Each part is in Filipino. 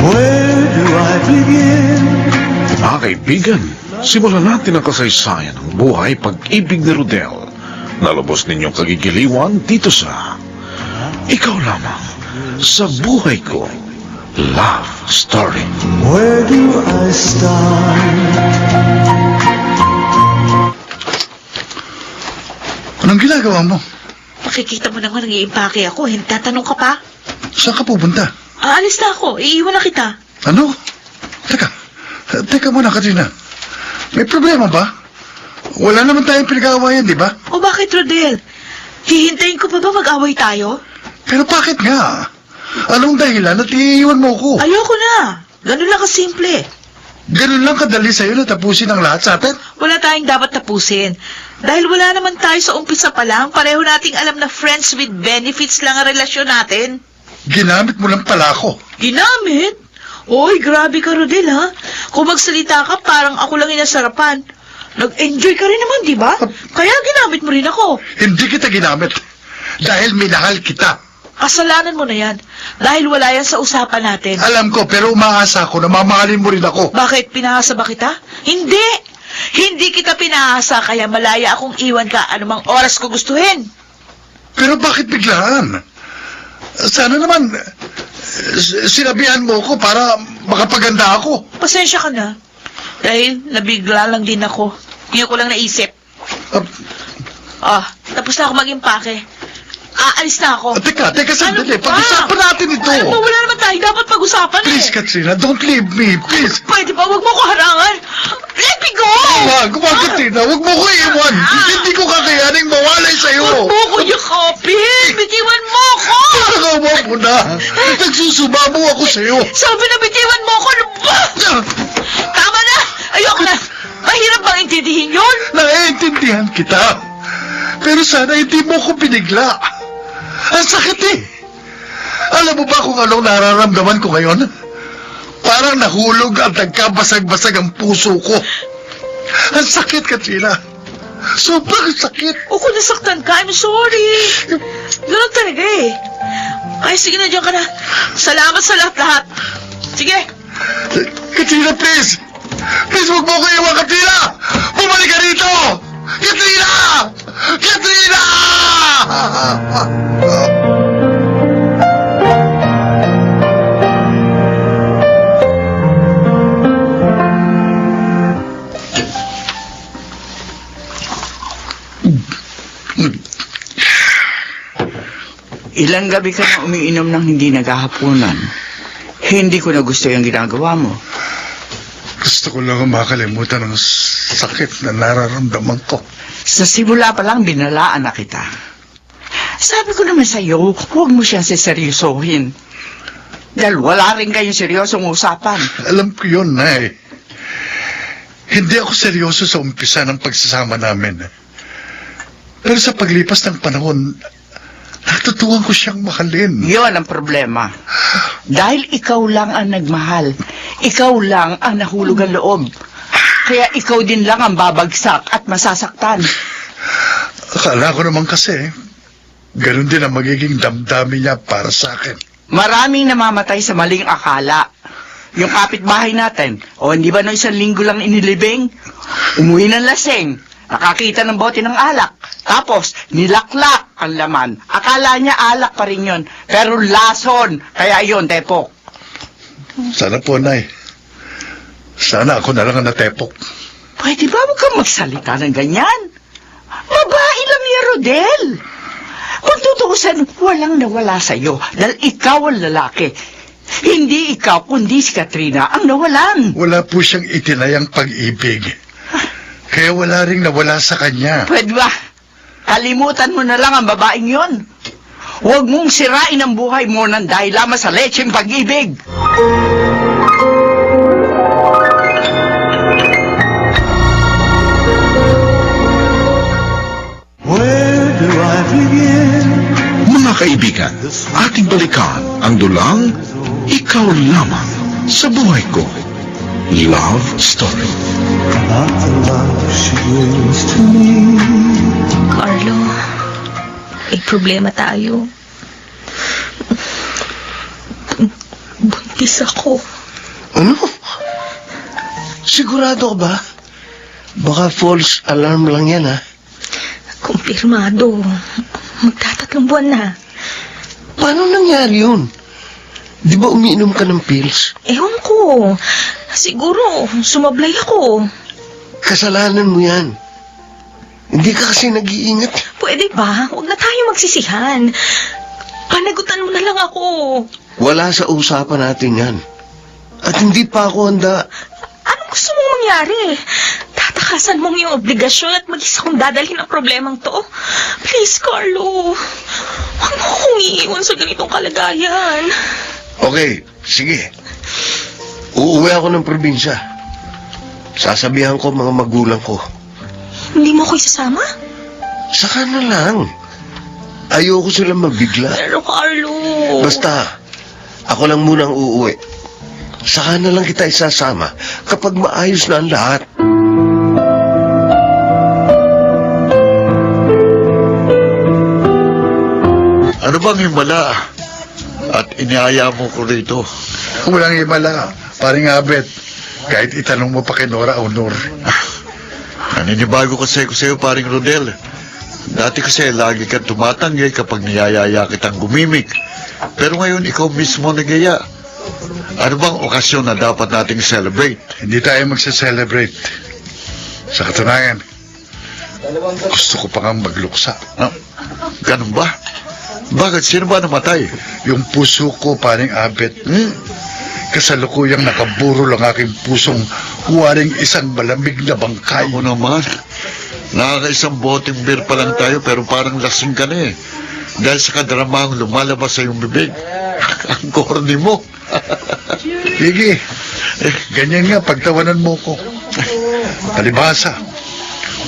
Where do I begin? Mga kaibigan, simulan natin ang kasaysayan ng buhay pag-ibig ni Rodel na lubos ninyong kagigiliwan dito sa Ikaw Lamang sa Buhay Ko Love Story. Where do I start? Anong ginagawa mo? Makikita mo naman nag-iimpake ako. Tatanong ka pa? Saan ka pupunta? Aalis na ako. Iiwan na kita. Ano? Teka muna, Katrina. May problema ba? Wala naman tayong pinag-aawayan, di ba? O bakit, Rodel? Hihintayin ko pa ba mag-away tayo? Pero bakit nga? Anong dahilan at iiwan mo ko? Ayoko na. Ganun lang kasimple. Ganun lang kadali sa'yo na tapusin ang lahat sa atin? Wala tayong dapat tapusin. Dahil wala naman tayo sa umpisa pa lang, pareho nating alam na friends with benefits lang ang relasyon natin. Ginamit mo lang pala ako. Ginamit? Oy, grabe ka, Rodel, ha? Kung magsalita ka, parang ako lang inasarapan. Nag-enjoy ka rin naman, di ba? Kaya ginamit mo rin ako. Hindi kita ginamit. Dahil minahal kita. Kasalanan mo na yan. Dahil wala yan sa usapan natin. Alam ko, pero umaasa ako na mamahalin mo rin ako. Bakit? Pinahasa ba kita? Hindi! Hindi kita pinahasa, kaya malaya akong iwan ka anumang oras ko gustuhin. Pero bakit biglaan? Sana naman, sinabihan mo ko para makapaganda ako. Pasensya ka na. Dahil nabigla lang din ako. Ngayon ko lang naisip. Tapos na ako mag-impake. Aalis na ako. Teka sandali. Ano ba? Pag-usapan natin ito. Alam mo, wala naman tayo dapat pag-usapan Please, Katrina, don't leave me, please. Pwede ba? Huwag mo ko harangan. Let me go! Wag, Katrina, wag mo ko iwan. Hindi ko kakayaning mawalay sa'yo. Huwag mo ko yakapin. Bitiwan mo ko! Nakawa mo na. Nagsusumamo ako sa'yo. Sabi na bitiwan mo ko. Ano ba? Tama na! Ayoko na! Mahirap bang intindihin yun? Naiintindihan kita. Pero sana hindi mo ko binigla. Ang sakit eh. Alam mo ba kung anong nararamdaman ko ngayon? Parang nahulog at nagkabasag-basag ang puso ko. Ang sakit, Katrina. Sobrang sakit. O kung nasaktan ka, I'm sorry. Ganun talaga eh. Ay, sige na, diyan ka na. Salamat sa lahat-lahat. Sige. Katrina, please. Please, huwag mo ko iwan, Katrina. Bumalik ka rito. Katrina! Katrina! Ilang gabi ka na umiinom ng hindi naghahapunan. Hindi ko na gusto yung ginagawa mo. Gusto ko lang makalimutan ang sakit na nararamdaman ko. Sa simula pa lang, binalaan na kita. Sabi ko naman sa'yo, huwag mo siyang seseryosohin. Dahil wala rin kayong seryosong usapan. Alam ko yun, Nay. Hindi ako seryoso sa umpisa ng pagsasama namin. Pero sa paglipas ng panahon, natutuwa ko siyang mahalin. Yun ang problema. Dahil ikaw lang ang nagmahal. Ikaw lang ang nahulog ang loob. Kaya ikaw din lang ang babagsak at masasaktan. Akala ko naman kasi, ganun din ang magiging damdamin niya para sa akin. Maraming namamatay sa maling akala. Yung kapitbahay natin, hindi ba no 1 linggo lang inilibing? Umuwi ng lasing, nakakita ng bote ng alak. Tapos, nilaklak ang laman. Akala niya alak pa rin yun, pero lason. Kaya yun, tepok. Sana po, Nay. Sana ako na lang ang natepok. Pwede ba huwag kang magsalita ng ganyan? Babae lang yan, Rodel. Kung tutuusan, walang nawala sa'yo dahil ikaw ang lalaki. Hindi ikaw, kundi si Katrina ang nawalan. Wala po siyang itinayang pag-ibig. Kaya wala ring nawala sa kanya. Pwede ba? Kalimutan mo na lang ang babaeng yon. Huwag mong sirain ang buhay mo nang dahil lamang sa lecheng pag-ibig. Where do I begin? Mga kaibigan, ating balikan ang dulang Ikaw Lamang sa Buhay Ko Love Story. Not the love she brings to me. Carlo, may problema tayo. Buntis ako. Ano? Sigurado ka ba? Baka false alarm lang yan, ha? Kumpirmado. Magtatatlong buwan na. Paano nangyari yun? Di ba umiinom ka ng pills? Ewan ko. Siguro, sumablay ako. Kasalanan mo yan. Hindi ka kasi nag-iingat. Pwede ba? Huwag na tayo magsisihan. Panagutan mo na lang ako. Wala sa usapan natin yan. At hindi pa ako handa. Anong gusto mong mangyari? Tatakasan mong yung obligasyon at mag-isa kong dadalhin ang problemang to? Please, Carlo. Huwag mo akong iiwan sa ganitong kalagayan. Okay, sige. Uuwi ako ng probinsya. Sasabihan ko mga magulang ko. Hindi mo ako isasama? Saka na lang. Ayoko silang mabigla. Pero, Carlo. Basta, ako lang muna ang uuwi. Saka na lang kita isasama kapag maayos na ang lahat. Ano bang himala? At iniaya mo ko rito. Walang himala, paring Abet. Kahit itanong mo pa kay Nora Honor. Naninibago kasi ko sa'yo, paring Rodel. Dati kasi lagi kang tumatanggi kapag niyayaya kitang gumimik. Pero ngayon ikaw mismo nagaya. Ano bang okasyon na dapat nating celebrate? Hindi tayo magsa-celebrate. Sa katunayan, gusto ko pa nga magluksa. Ganun ba? Bakit? Sino ba namatay? Yung puso ko, paring Abet. Kasalukuyang nakaburol ang aking pusong huwaring isang malamig na bangkay. Ako naman. Nakakaisang boteng beer pa lang tayo pero parang lasing ka na eh. Dahil sa kadramahang lumalabas sa iyong bibig. Ang corny mo. Sige. Ganyan nga, pagtawanan mo ko. Palibhasa,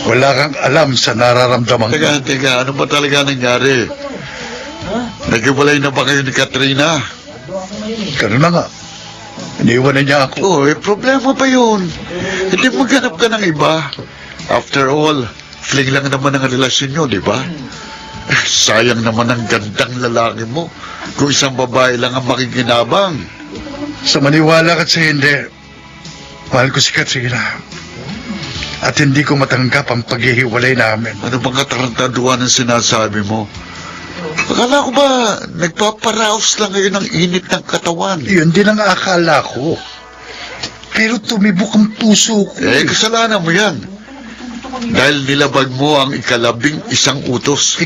wala kang alam sa nararamdaman ko. Teka, ano ba talaga nangyari? Naghiwalay na ba kayo ni Katrina? Ganun na nga. Iniwan na niya ako. Problema pa yun. Hindi maghanap ka ng iba. After all, fling lang naman ang relasyon nyo, di ba? Sayang naman ang gandang lalaki mo kung isang babae lang ang makikinabang. Sa maniwala ka sa hindi, mahal ko si Katrina. At hindi ko matanggap ang paghihiwalay namin. Ano bang katarantaduan ang sinasabi mo? Akala ko ba nagpaparaos lang ngayon ng init ng katawan? Yun din ang akala ko. Pero tumibok ang puso ko. Kasalanan mo yan. Dahil nilabag mo ang ikalabing isang utos.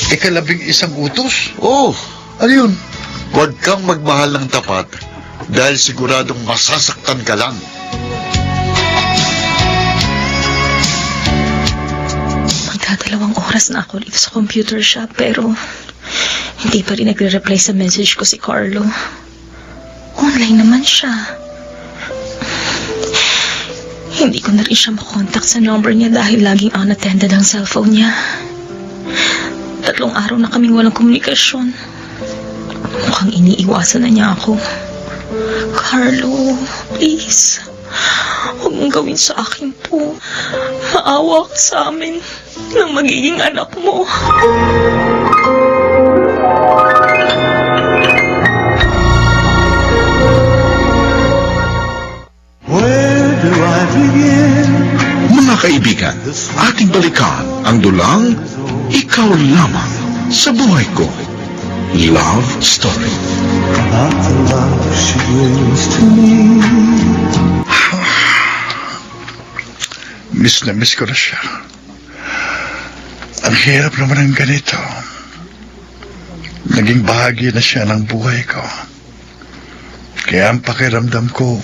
Ikalabing isang utos? Oo. Ano yun? Huwag kang magmahal ng tapat dahil siguradong masasaktan ka lang. Magdadalawang oras na ako dito sa computer shop pero hindi pa rin nagre-reply sa message ko si Carlo. Online naman siya. Hindi ko na rin siya makontak sa number niya dahil laging unattended ang cellphone niya. 3 araw na kaming walang komunikasyon. Mukhang iniiwasan na niya ako. Carlo, please. Huwag mong gawin sa akin to. Maawa ka sa amin ng magiging anak mo. Where do I begin? Mga kaibigan, ating balikan ang dulang Ikaw Lamang sa Buhay Ko. Love Story. About the love she brings to me. Miss na miss ko na siya. Ang hirap naman ng ganito. Naging bahagi na siya ng buhay ko. Kaya ang pakiramdam ko,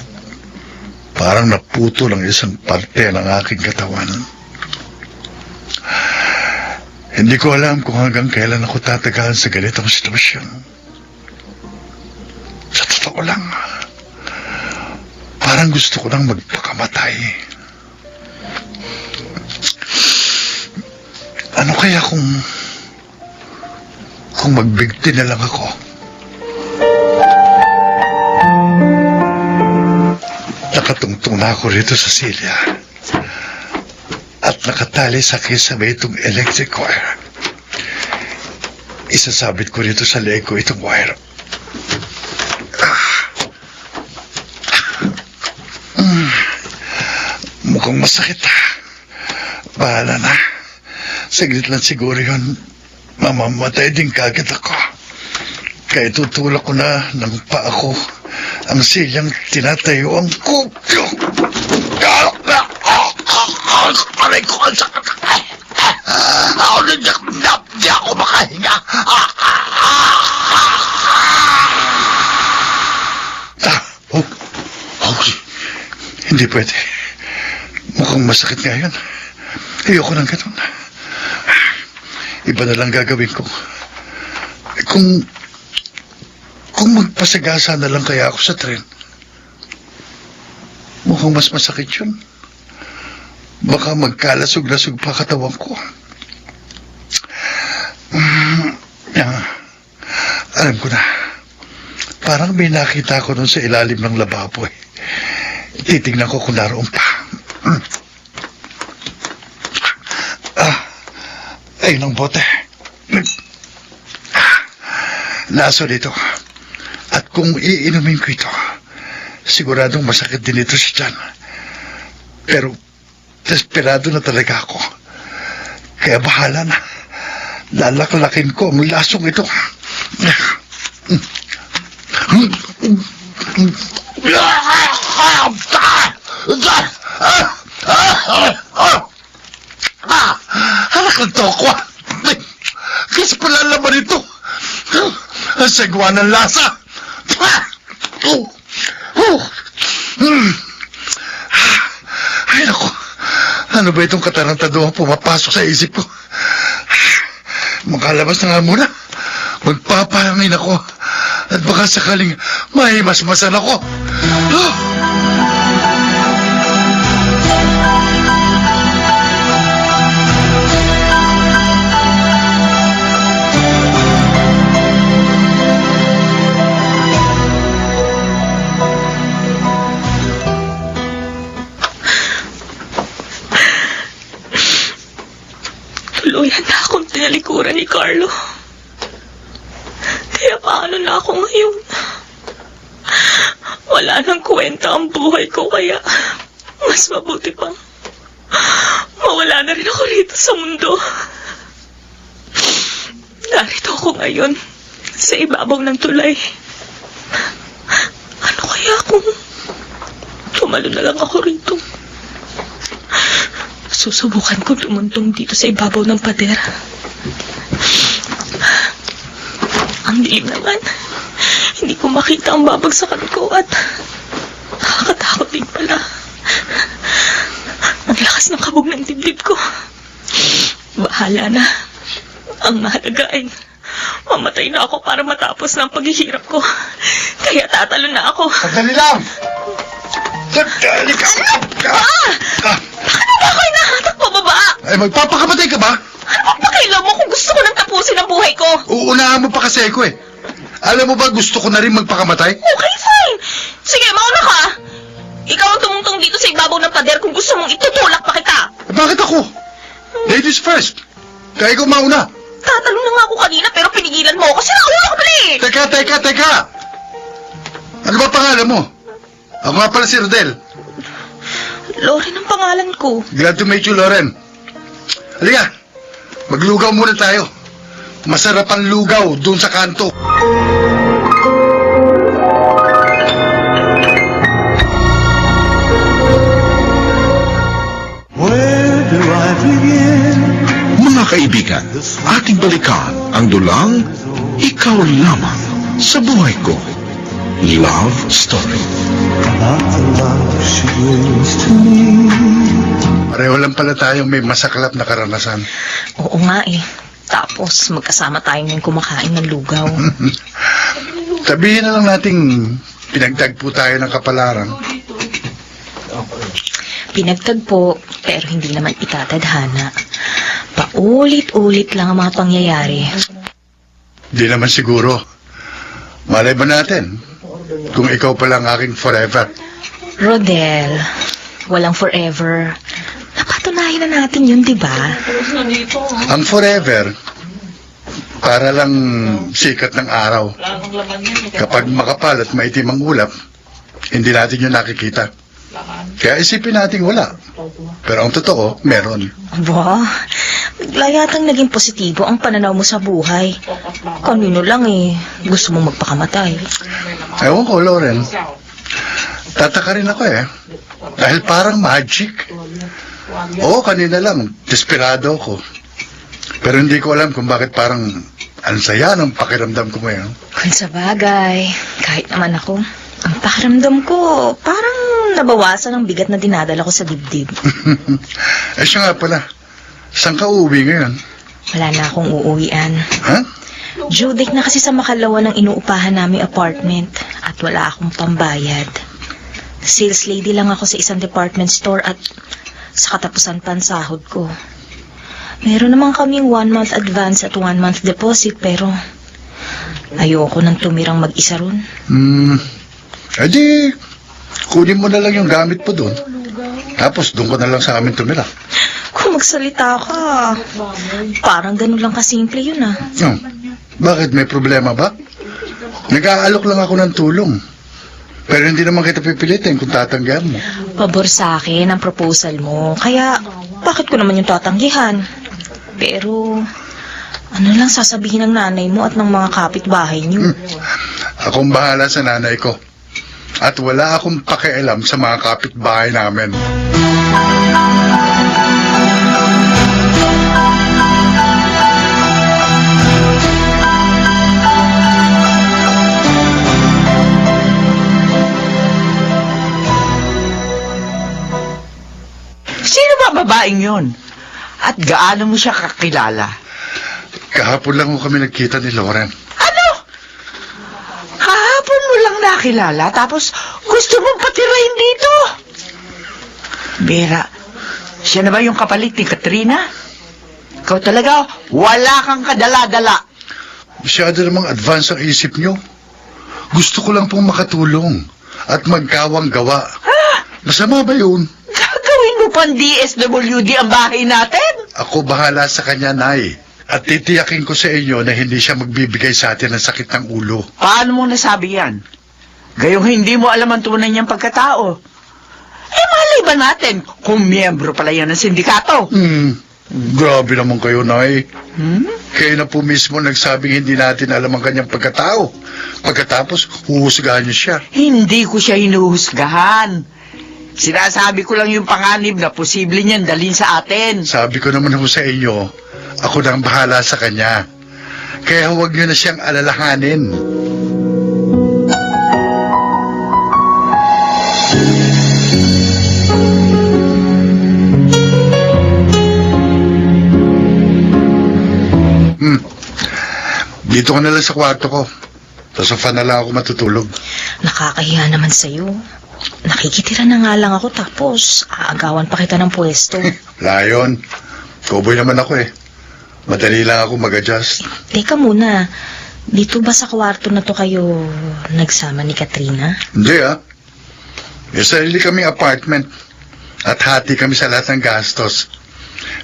parang naputo ng isang parte ng aking katawan. Hindi ko alam kung hanggang kailan ako tatagalan sa ganitong sitwasyon. Sa totoo lang, parang gusto ko nang magpakamatay. Ano kaya kung magbigti na lang ako? Nakatungtong na ako rito sa silya. At nakatali sa kisabay itong electric wire. Isasabit ko rito sa leeg ko itong wire. Mukhang masakit. Bahala na. Saglit lang siguro yun. Mamamatay din kagad ako. Kaya tutulak ko na ng paa ko ang silyang tinatayuan ko. Aray ko, ang sakit. Di ako makahinga. Hindi pwede. Mukhang masakit nga yun. Ayoko ng ganun. Iba na lang gagawin ko. Kung magpasagasa na lang kaya ako sa tren. Mukhang mas masakit yun. Baka magkalasog-lasog pa katawan ko. Alam ko na. Parang may nakita ko nun sa ilalim ng lababo eh. Titignan ko kung naroon pa. Ayun ang bote. Laso dito. At kung iinumin ko ito, siguradong masakit din ito sa tiyan. Pero, desperado na talaga ako. Kaya bahala na. Lalaklakin ko ang lasong ito. Anak ng toko. Kasi pala laman ito. Ang sagwa ng lasa. Ay, naku. Ano ba itong katarantaduhang pumapasok sa isip ko? Makalabas na nga muna. Magpapahangin ako. At baka sakaling mahimasmasan ako. Tuluyan na akong tinalikuran ni Carlo. Kaya paano na ako ngayon? Wala nang kwenta ang buhay ko, kaya mas mabuti pang mawala na rin ako rito sa mundo. Narito ako ngayon sa ibabaw ng tulay. Ano kaya kung tumalo na lang ako rito? Susubukan ko tumuntong dito sa ibabaw ng pader. Ang dilim naman. Hindi ko makita ang babagsakan ko at nakakatakot din pala. Ang lakas ng kabog ng dibdib ko. Bahala na. Ang mahalaga ay mamatay na ako para matapos ng paghihirap ko. Kaya tatalo na ako. Sandali lang! Sandali ka! Bakit mo ba ako inahatak pababa? Ay, magpapakamatay ka ba? Ano bang pakialam mo kung gusto ko nang tapusin ang buhay ko? Uunahan mo pa kasi ako eh. Alam mo ba gusto ko na rin magpakamatay? Okay, fine. Sige, mauna ka. Ikaw ang tumungtong dito sa ibabaw ng pader kung gusto mong itutulak pa kita. Bakit ako? Ladies first. Kaya ikaw mauna. Tatalon na nga ako kanina pero pinigilan mo ako kasi nauna ka pala eh. Teka! Ano ba pangalan mo? Ako nga pala si Rodel. Loren ang pangalan ko. Glad to meet you, Loren. Halika, maglugaw muna tayo. Masarap ang lugaw doon sa kanto. Mga kaibigan, ating balikan ang dulang Ikaw Lamang sa Buhay Ko. Love Story. Pareho lang pala tayong may masaklap na karanasan. Oo nga eh. Tapos magkasama tayo ngayon kumakain ng lugaw. Sabihin na lang nating pinagtagpo tayo ng kapalaran. Pinagtagpo pero hindi naman itatadhana. Paulit-ulit lang ang mga pangyayari. Di naman siguro. Malay ba natin kung ikaw pala ang aking forever? Rodel, walang forever. Napatunayan na natin yun, di ba? Ang forever, para lang sikat ng araw. Kapag makapal at maitim ang ulap, hindi natin yun nakikita. Kaya isipin natin wala. Pero ang totoo, meron. Aba, bigla yatang naging positibo ang pananaw mo sa buhay. Kanino lang gusto mong magpakamatay. Ewan ko, Loren. Tataka rin ako Dahil parang magic. Oo, kanina lang, desperado ako. Pero hindi ko alam kung bakit parang ang saya ng pakiramdam ko ngayon. Kung sa bagay, kahit naman ako, ang pakiramdam ko, parang nabawasan ang bigat na dinadala ko sa dibdib. Siya nga pala, saan ka uuwi ngayon? Wala na akong uuwian. Ha? Due date na kasi sa Makalawa ng inuupahan naming apartment at wala akong pambayad. Sales lady lang ako sa isang department store at sa katapusan pa ang sahod ko. Meron naman kaming 1 month advance at 1 month deposit pero ayoko nang tumirang mag-isa ron. Edi, kunin mo na lang yung gamit mo doon. Tapos doon ko na lang sa amin tumira. Kung magsalita ka, parang ganun lang kasimple yun Bakit, may problema ba? Nag-aalok lang ako ng tulong. Pero hindi naman kita pipilitin kung tatanggihan mo. Pabor sa akin ang proposal mo, kaya bakit ko naman yung tatanggihan? Pero ano lang sasabihin ng nanay mo at ng mga kapitbahay niyo? Akong bahala sa nanay ko. At wala akong pakialam sa mga kapitbahay namin. Sino ba babaeng yon? At gaano mo siya kakilala? Kahapon lang ko kami nagkita ni Loren. Ano? Kahapon mo lang nakilala, tapos gusto mong patirahin dito? Vera, siya na ba yung kapalit ni Katrina? Ikaw talaga, wala kang kadala-dala. Masyado namang advance ang isip nyo. Gusto ko lang pong makatulong at magkawang gawa. Masama ba yun? Gagawin mo pang DSWD ang bahay natin? Ako bahala sa kanya, Nay. At titiyakin ko sa inyo na hindi siya magbibigay sa atin ng sakit ng ulo. Paano mo nasabi yan? Gayong hindi mo alam ang tunay niyang pagkatao. Malay ba natin kung miyembro pala yan ng sindikato? Grabe naman kayo, Nay. Kayo na po mismo nagsabing hindi natin alam ang kanyang pagkatao. Pagkatapos, huhusgahan niyo siya. Hindi ko siya hinuhusgahan. Sinasabi ko lang yung panganib na posible niyan dalhin sa atin. Sabi ko naman ho sa inyo, ako na ang bahala sa kanya. Kaya huwag niyo na siyang alalahanin. Dito ka na lang sa kwarto ko. Sa sofa na lang ako matutulog. Nakakahiya naman sa'yo. Nakikitira na nga lang ako tapos aagawan pa kita ng pwesto. Layon, cowboy naman ako Madali lang ako mag-adjust. Teka muna, dito ba sa kwarto na to kayo nagsama ni Katrina? Hindi May sarili kaming apartment at hati kami sa lahat ng gastos.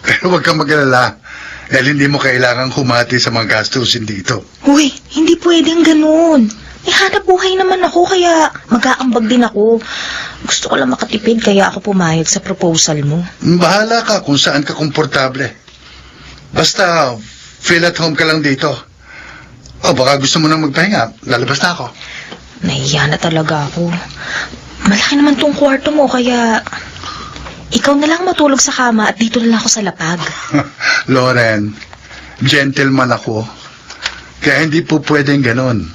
Pero huwag kang mag-alala dahil hindi mo kailangang humati sa mga gastusin dito. Uy, hindi pwedeng ganun. Hanap buhay naman ako kaya mag-aambag din ako. Gusto ko lang makatipid kaya ako pumayag sa proposal mo. Bahala ka kung saan ka komportable. Basta feel at home ka lang dito. O baka gusto mo na magpahinga, lalabas na ako. Nahiya na talaga ako. Malaki naman tong kwarto mo kaya ikaw na lang matulog sa kama at dito na lang ako sa lapag. Loren, gentleman ako. Kaya hindi po pwedeng ganon.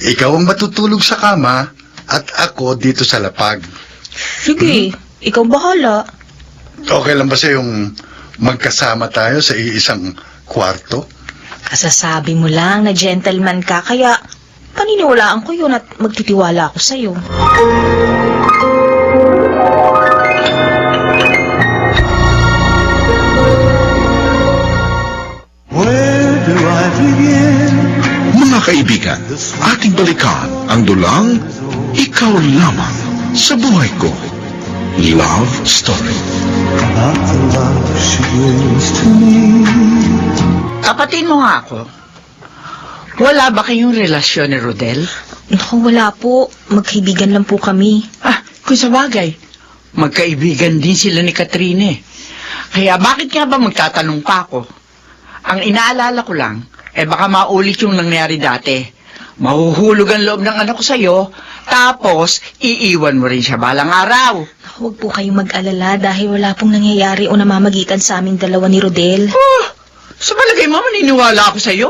Ikaw ang matutulog sa kama at ako dito sa lapag. Sige, ikaw bahala. Okay lang ba sa yung magkasama tayo sa iisang kwarto? Kasasabi mo lang na gentleman ka kaya paniniwalaan ko yun at magtitiwala ako sa'yo. Mga kaibigan, ating balikan ang dulang Ikaw Lamang sa Buhay Ko. Love Story. Tapatin mo nga ako. Wala ba kayong relasyon ni Rodel? Naku, wala po. Magkaibigan lang po kami. Kung sa bagay, Magkaibigan din sila ni Katrina eh. Kaya bakit nga ba magtatanong pa ako? Ang inaalala ko lang, baka maulit yung nangyari dati. Mahuhulog ang loob ng anak ko sa'yo, tapos iiwan mo rin siya balang araw. Huwag po kayong mag-alala dahil wala pong nangyayari o namamagitan sa aming dalawa ni Rodel. Oh, sa palagay mo, maniniwala ako sa'yo?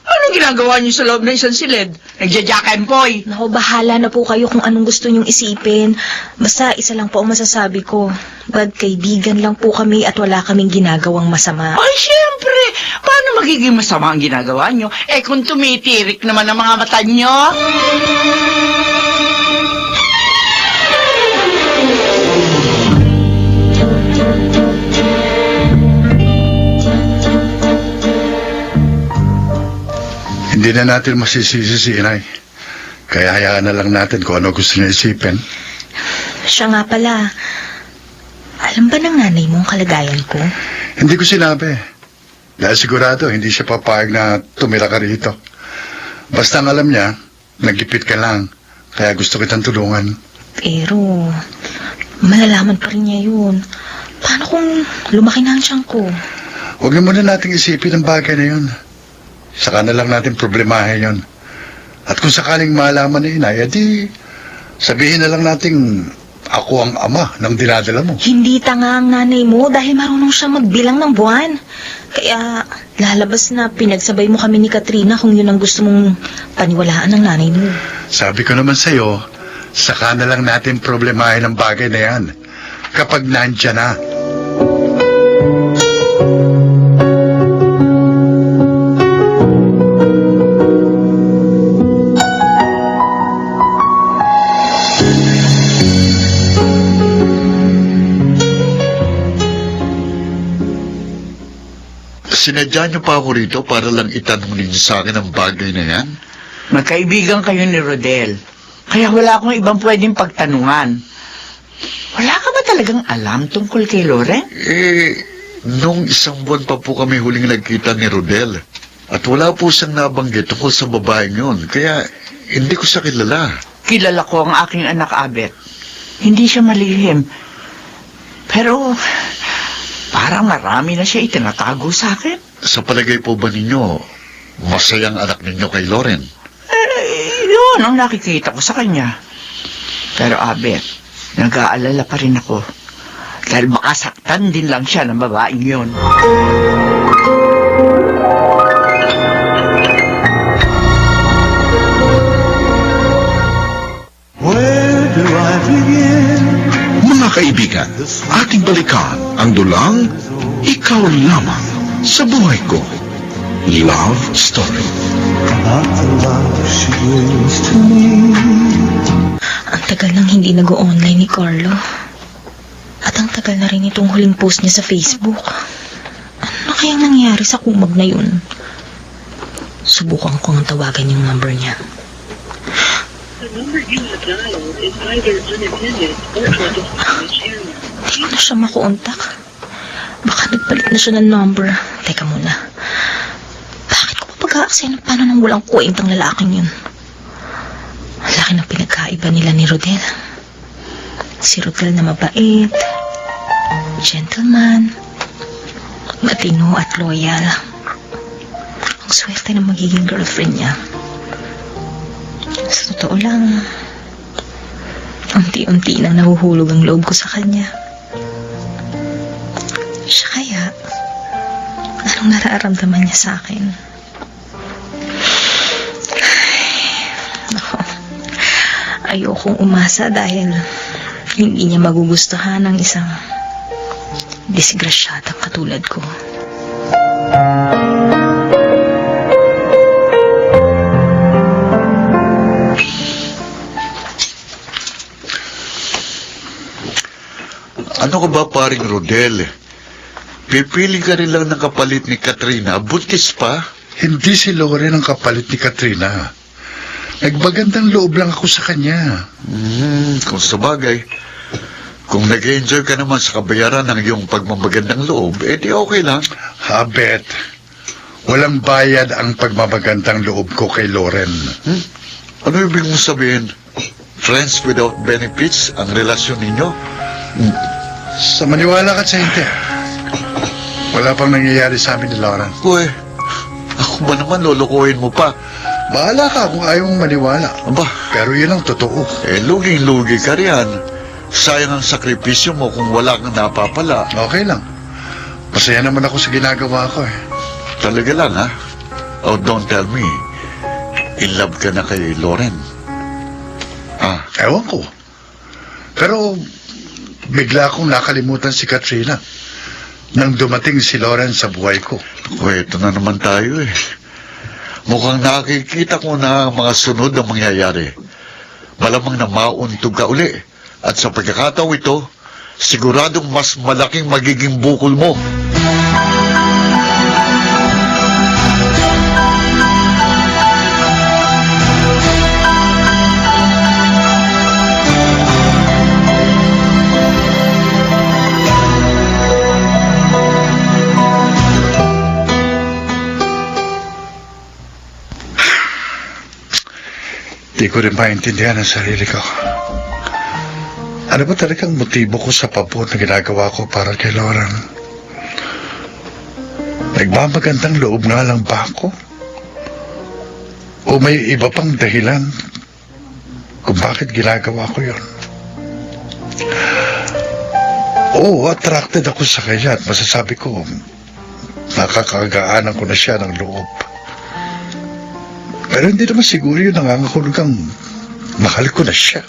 Anong ginagawa niyo sa loob ng isang silid? Nagja-jack-and-poy. Naku, bahala na po kayo kung anong gusto niyong isipin. Basta isa lang po ang masasabi ko. Magkaibigan lang po kami at wala kaming ginagawang masama. Ay, siyempre! Paano magiging masama ang ginagawa niyo? Kung tumitirik naman ang mga mata niyo? Hindi na natin masisisi si inay. Kaya hayaan na lang natin kung ano gusto niya isipin. Siya nga pala. Alam ba ng nanay mo ang kalagayan ko? Hindi ko sinabi. Dahil sigurado, hindi siya papayag na tumira ka rito. Basta ang alam niya, nagipit ka lang. Kaya gusto kitang tulungan. Pero, malalaman pa rin niya yun. Paano kung lumaki na ang tiyan ko? Huwag na muna nating isipin ang bagay na yun. Saka na lang natin problemahin yun. At kung sakaling malaman ni inay, edi sabihin na lang nating ako ang ama ng dinadala mo. Hindi tanga ang nanay mo dahil marunong siya magbilang ng buwan. Kaya lalabas na pinagsabay mo kami ni Katrina kung yun ang gusto mong paniwalaan ng nanay mo. Sabi ko naman sa'yo, saka na lang natin problemahin ang bagay na yan. Kapag nandyan na. Sinadya niyo pa ako rito para lang itanong ninyo sa akin ang bagay na yan? Magkaibigan kayo ni Rodel. Kaya wala akong ibang pwedeng pagtanungan. Wala ka ba talagang alam tungkol kay Loren? Nung isang buwan pa po kami huling nagkita ni Rodel. At wala po siyang nabanggit tungkol sa babaeng yun. Kaya hindi ko siya kilala. Kilala ko ang aking anak Abet. Hindi siya malihim. Pero parang marami na siya itinatago sa akin. Sa palagay po ba ninyo, masayang anak ninyo kay Loren? Yun ang nakikita ko sa kanya. Pero Abet, nag-aalala pa rin ako. Dahil baka saktan din lang siya ng babaeng yun. Mga kaibigan, ating balikan ang dulang Ikaw Lamang sa Buhay Ko. Love Story. Ang tagal nang hindi nag-online ni Carlo. At ang tagal na rin itong huling post niya sa Facebook. Ano kayang nangyari sa kumag na yun? Subukan ko ang tawagan yung number niya. The number you have dialed is either unattended or out of service area. Hindi ko na siya makontak. Baka nagpalit na siya ng number. Teka muna. Bakit ko pa pag-aaksaya ng paano nang walang kwentang lalaking yun? Ang laki ng pinagkaiba nila ni Rodel. Si Rodel na mabait, gentleman, matino at loyal. Ang swerte na magiging girlfriend niya. Sa totoo lang, unti-unti nang nahuhulog ang loob ko sa kanya. Siya kaya, anong nararamdaman niya sa akin? Naku, ayokong umasa dahil hindi niya magugustuhan ng isang disgrasyadang katulad ko. Ano ka ba, paring Rodel? Pipili ka rin lang ng kapalit ni Katrina. Buntis pa? Hindi si Loren ang kapalit ni Katrina. Nagbagandang loob lang ako sa kanya. Kung sa bagay. Kung nag-enjoy ka naman sa kabayaran ng iyong pagmamagandang loob, di okay lang. Habet, walang bayad ang pagmamagandang loob ko kay Loren. Ano ibig mong sabihin? Friends without benefits ang relasyon ninyo? Sa maniwala ka sa hindi. Wala pang nangyayari sa amin ni Lauren. Uy, ako ba naman lolokohin mo pa? Bahala ka kung ayaw mong maniwala. Aba, Pero yun ang totoo. luging-lugi ka riyan. Sayang ang sakripisyo mo kung wala kang napapala. Okay lang. Masaya naman ako sa ginagawa ko eh. Talaga lang, ha? Oh, don't tell me. In love ka na kay Lauren. Ah, Ewan ko. Pero bigla akong nakalimutan si Katrina nang dumating si Lauren sa buhay ko. ito na naman tayo eh. Mukhang nakikita ko na ang mga sunod na mangyayari. Malamang na mauntog ka uli. At sa pagkakataong ito, siguradong mas malaking magiging bukol mo. Di ko rin maintindihan ang sarili ko. Ano ba talagang motibo ko sa pabot na ginagawa ko para kay Lauren? Nagmamagandang loob nga lang ba ako? O may iba pang dahilan kung bakit ginagawa ko yon? Oo, attracted ako sa kanya at masasabi ko, nakakagaanan ko na siya ng loob. Pero hindi naman siguro yun nangangahulugang mahal ko na siya.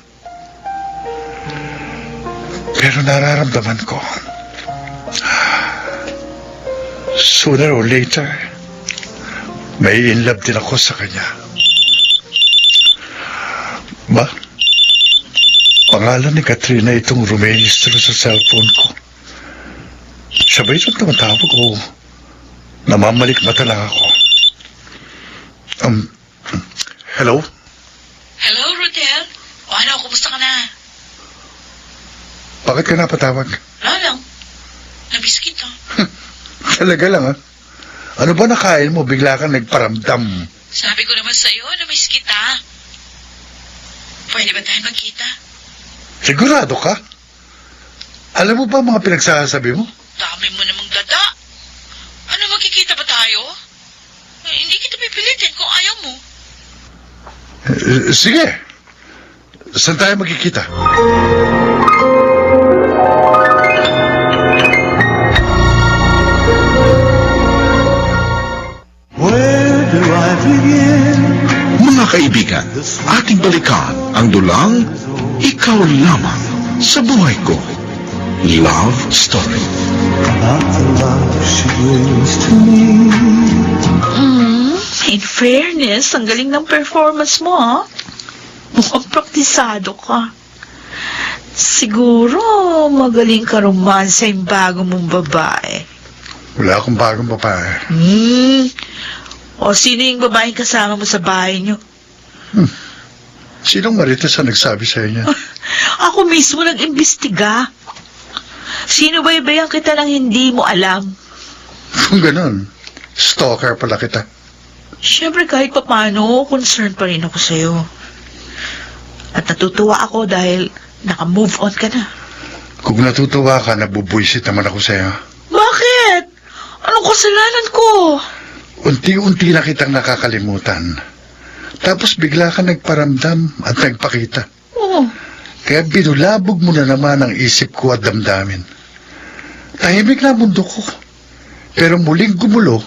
Pero nararamdaman ko, sooner or later, may in love din ako sa kanya. Ba? Pangalan ni Katrina itong rumehistro sa cellphone ko. Siya ba itong tumatawag o namamalik mata lang ako? Hello? Hello, Rodel. O ano, kumusta ka na? Bakit ka napatawag? Wala lang. Nabis kita. Talaga lang, ha? Ano ba nakain mo? Bigla kang nagparamdam. Sabi ko naman sa'yo, namiss kita. Pwede ba tayo magkita? Sigurado ka? Alam mo ba mga pinagsasabi mo? Dami mo namang dada. Ano, magkikita ba tayo? Hindi kita pipilitin kung ayaw mo. Sige. Saan tayo magkikita? Mga kaibigan, ating balikan ang dulang Ikaw Lamang sa Buhay Ko. Love Story. In fairness, ang galing ng performance mo, ha? Mukhang praktisado ka. Siguro, magaling ka romansa yung bago mong babae. Wala akong bagong babae. O sino yung babaeng kasama mo sa bahay niyo? Sinong marites ang nagsabi sa inyo? Ako mismo nag-imbestiga. Sino ba ibayang kita nang hindi mo alam? Kung ganun, stalker pala kita. Siyempre kahit papano, concerned pa rin ako sa'yo. At natutuwa ako dahil naka-move on ka na. Kung natutuwa ka, nabubwisit naman ako sa'yo. Bakit? Anong kasalanan ko? Unti-unti na kitang nakakalimutan. Tapos bigla ka nagparamdam at nagpakita. Oh, Kaya binulabog mo na naman ang isip ko at damdamin. Tahimik na ang mundo ko. Pero muling gumulo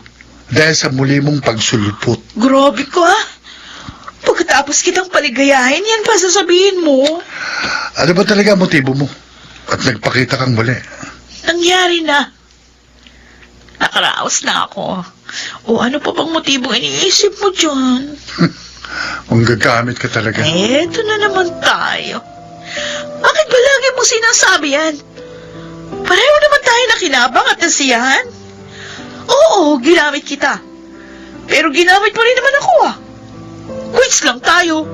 dahil sa muli mong pagsulpot. grabe ka. Pagkatapos kitang paligayahin, yan pa sasabihin mo. Ano ba talaga ang motibo mo? At nagpakita kang muli. Nangyari na. Nakaraos na ako. O ano pa bang motibong iniisip mo dyan? Kung gagamit ka talaga. Eto na naman tayo. Bakit ba lagi mong sinasabi yan? Pareho naman tayo nakinabang at nasiyahan. Oo, ginamit kita. Pero ginamit mo rin naman ako, ah. Quits lang tayo.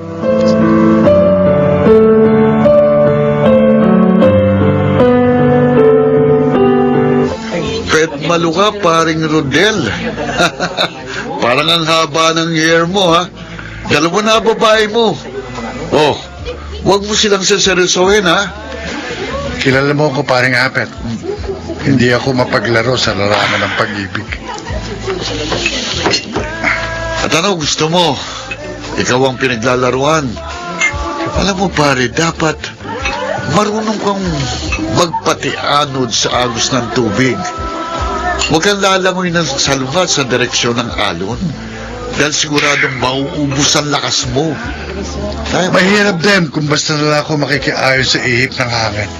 Pet maluka, paring Rodel. Parang ang haba ng hair mo, ha? Dalawa na babae mo. Oh, wag mo silang saseryosohin, ha? kilala mo ako paring Apet. Hindi ako mapaglaro sa larangan ng pag-ibig. At ano gusto mo? Ikaw ang pinaglalaruan. Alam mo pare, dapat marunong kang magpatianod sa agos ng tubig. Huwag kang lalangoy ng salungat sa direksyon ng alon dahil siguradong mauubos ang lakas mo. Mahirap din kung basta na lang ako makikiayon sa ihip ng hangin.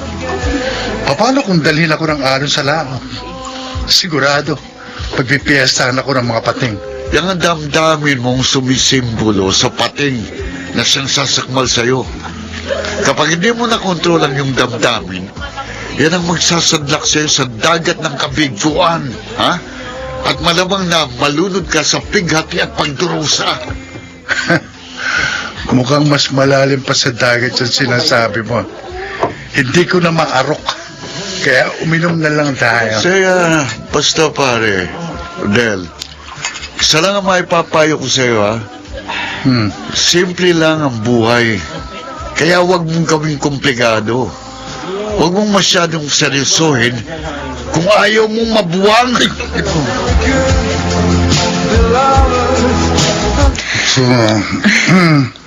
Paano kung dalhin ako ng alon sa langaw? Sigurado, pagpipiestahan ako ng mga pating. Yang ang damdamin mong sumisimbolo sa pating na siyang sasakmal sa'yo. Kapag hindi mo nakontrol ang iyong damdamin, yan ang magsasadlak sa'yo sa dagat ng kabiguan, ha? At malamang na malunod ka sa pighati at pagdurusa. Mukhang mas malalim pa sa dagat yung sinasabi mo. Hindi ko na maarok. Kaya uminom na lang tayo. Kaya, basta pare, Del, isa lang ang maipapayo ko sa'yo, ha? Simple lang ang buhay. Kaya huwag mong gawing komplikado. Huwag mong masyadong seryosohin kung ayaw mong mabuwang.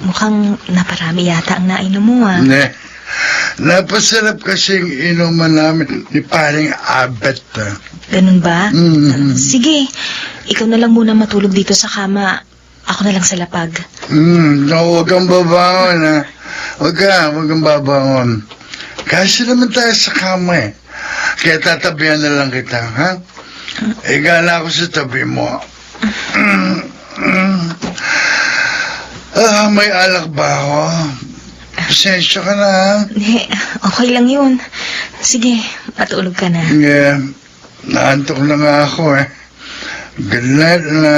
Mukhang naparami yata ang nainom mo, ah. Ne, napasarap kasing inuman namin ni paring Abet. Ganun ba? Mm. Sige, ikaw na lang muna matulog dito sa kama. Ako na lang sa lapag. Huwag kang babangon, ha? Huwag kang babangon. Kasi naman tayo sa kama, eh. Kaya tatabihan na lang kita, ha? Higa na ako sa tabi mo. May alak ba ako? Pasensya ka na, ha? Okay lang yun. Sige, matulog ka na. Yeah, naantok na nga ako, eh. Good night na.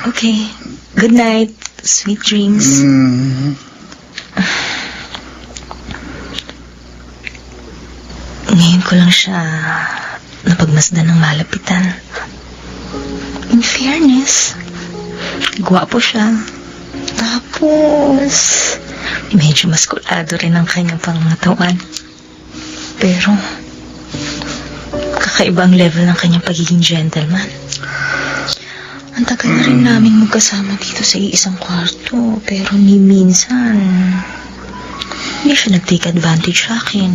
Okay, good night. Sweet dreams. Ngayon ko lang siya napagmasdan ng malapitan. In fairness, gwapo siya. Tapos, medyo maskulado rin ang kanyang pangangatawan. Pero, kakaibang level ng kanyang pagiging gentleman. Ang tagal na rin namin magkasama dito sa iisang kwarto. Pero ni minsan, hindi siya nag-take advantage sa akin.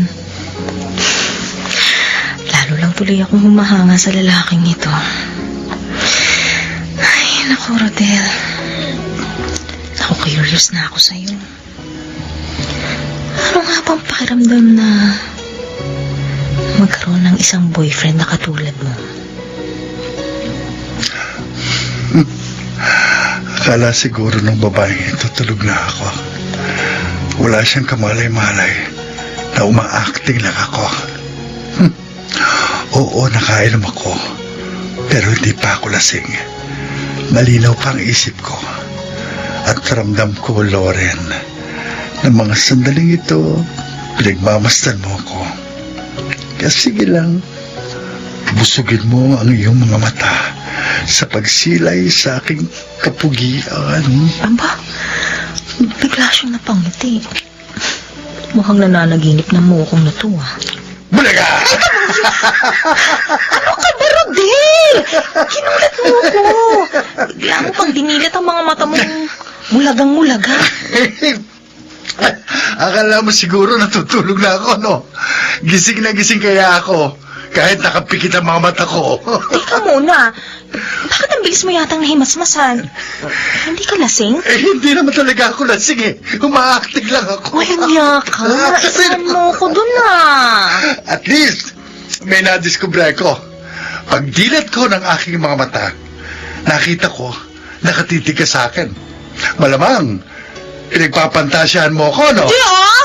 Lalo lang tuloy akong humahanga sa lalaking ito. Ay, naku, Rodel. Ako, curious na ako sa'yo. Ano nga bang pakiramdam na magkaroon ng isang boyfriend na katulad mo? Akala siguro ng babaeng ito tulog na ako. Wala siyang kamalay-malay na uma-acting lang ako. Oo, nakainom ako. Pero hindi pa ako lasing. Malinaw pa ang isip ko. At ramdam ko, Loren, na mga sandaling ito, pinagmamasdan mo ako. Kaya sige lang, busugin mo ang iyong mga mata sa pagsilay sa aking kapugian. Aba, bigla siyang napangiti. Mukhang nananaginip na mo akong natuwa. Bulaga! Ano ka ba, Rodel? Kinulat mo ko. Bigla mo pang dinilat ang mga mata mong mulagang-mulaga. Akala mo siguro natutulog na ako, no? Gising na gising kaya ako. Kahit nakapikit ang mga mata ko. Teka muna. Bakit ang bilis mo yatang nahimasmasan? Hindi ka lasing? Hindi naman talaga ako lasing, eh. Uma-acting lang ako. Walang yaka. Isahan mo ko dun, ah. At least, may nadiskubre ko. Pagdilat ko ng aking mga mata, nakita ko, nakatitig ka sa akin. Malamang, pinagpapantasyahan mo ko, no? Di, ah?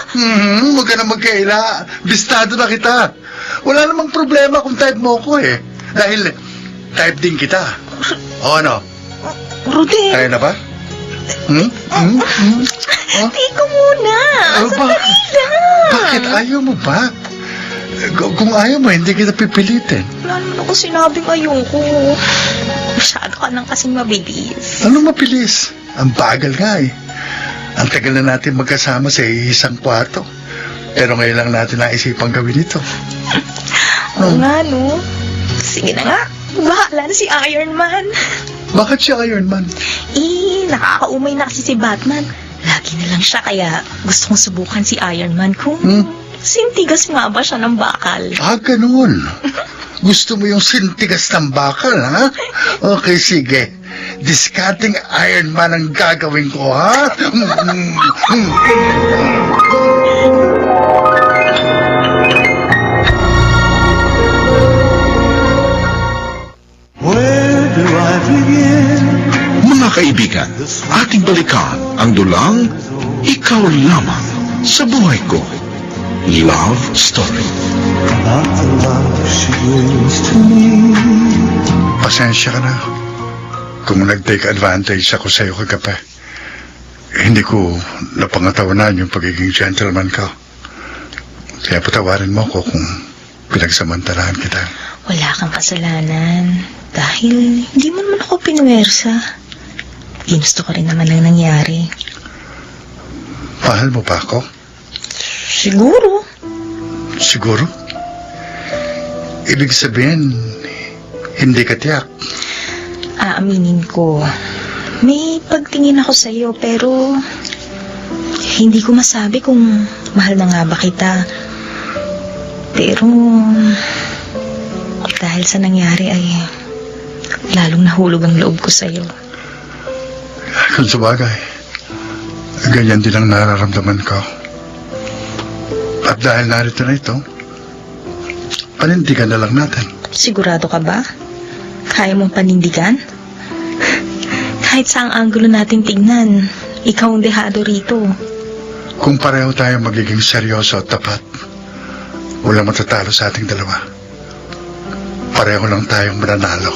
Huwag ka na magkaila. Bistado na kita. Wala namang problema kung type mo ko, eh. Dahil, type din kita. O ano? Rodel. Kaya na ba? Teka muna. Sandali lang. Bakit ayaw mo ba? Kung ayaw mo, hindi kita pipilitin. Wala naman ako sinabing ayoko. Masyado ka nang kasing mabilis. Ano mabilis? Ang bagal nga, eh. Ang tagal na natin magkasama sa isang kwarto. Pero ngayon lang natin naisipang gawin ito. Oo nga, no? Sige na nga. Bahala na si Iron Man. Bakit si Iron Man? Nakakaumay na kasi si Batman. Lagi na lang siya, kaya gusto kong subukan si Iron Man kung sintigas nga ba siya ng bakal. Ganun. Gusto mo yung sintigas ng bakal, ha? Okay, sige. Discarding Iron Man ang gagawin ko, ha? Mga kaibigan, ating balikan ang dulang Ikaw Lamang sa Buhay Ko. Love Story. Pasensya ka na. Kung nag-take advantage ako sa iyo kagabi. Hindi ko napangatawanan yung pagiging gentleman ko. Kaya patawarin mo ako kung pinagsamantalahan kita. Wala kang kasalanan. Dahil hindi mo naman ako pinuwersa. Ginusto ko rin naman ang nangyari. Mahal mo ba ako? Siguro. Siguro? Ibig sabihin, hindi ka tiyak. Aaminin ko, may pagtingin ako sa iyo pero hindi ko masabi kung mahal na nga ba kita. Pero dahil sa nangyari ay lalong nahulog ang loob ko sa iyo. Kung sabagay, ganyan din ang nararamdaman ko. At dahil narito na ito, panindigan na lang natin. Sigurado ka ba? Kaya mong panindigan? Kahit saang anggulo natin tignan, ikaw ang dehado rito. Kung pareho tayo magiging seryoso at tapat, walang matatalo sa ating dalawa. Pareho lang tayong mananalo.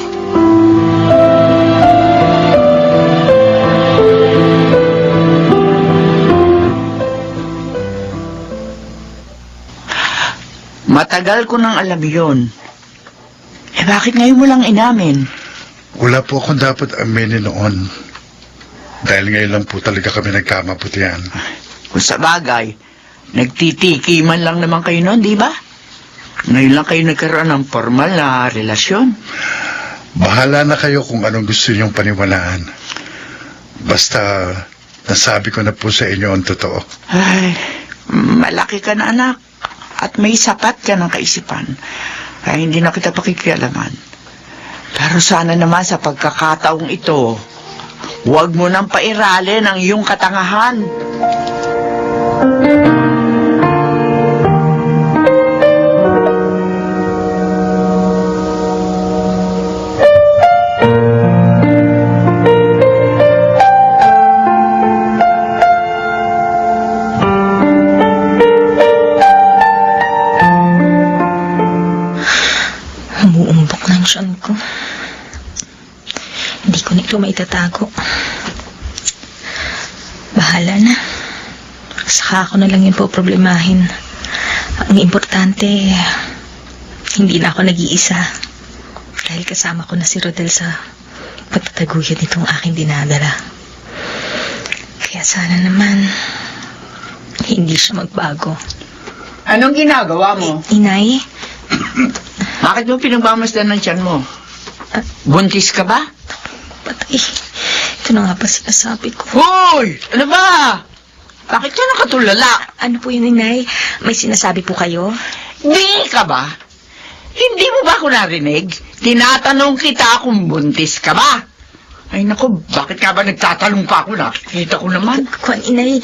Matagal ko nang alam yun. Bakit ngayon mo lang inamin? Wala po akong dapat aminin noon. Dahil ngayon lang po talaga kami nagkamabutihan. Kung sa bagay, nagtitiki man lang naman kayo noon, di ba? Ngayon lang kayo nagkaroon ng formal na relasyon. Bahala na kayo kung anong gusto niyong paniwalaan. Basta, nasabi ko na po sa inyo ang totoo. Ay, malaki ka na anak. At may sapat ka ng kaisipan. Ay, hindi na kita pakikialaman. Pero sana naman sa pagkakataong ito, huwag mo nang pairalin ang iyong katangahan. Umuumbok na ang tiyan ko. Hindi ko na ito maitatago. Bahala na. Saka ako na lang yun po problemahin. Ang importante, hindi na ako nag-iisa. Dahil kasama ko na si Rodel sa pagtataguyod nitong aking dinadala. Kaya sana naman, hindi siya magbago. Anong ginagawa mo? Inay, Bakit mo pinagmamasdan ng tiyan mo? Buntis ka ba? patay. Ito na nga pa sinasabi ko. Hoy! Ano ba? Bakit ka nakatulala? Ano po yun, Inay? May sinasabi po kayo? Di ka ba? Hindi mo ba ako narinig? Tinatanong kita kung buntis ka ba? Ay naku, bakit ka ba nagtatanong pa ako? Nakikita ko naman. Kwan, Inay,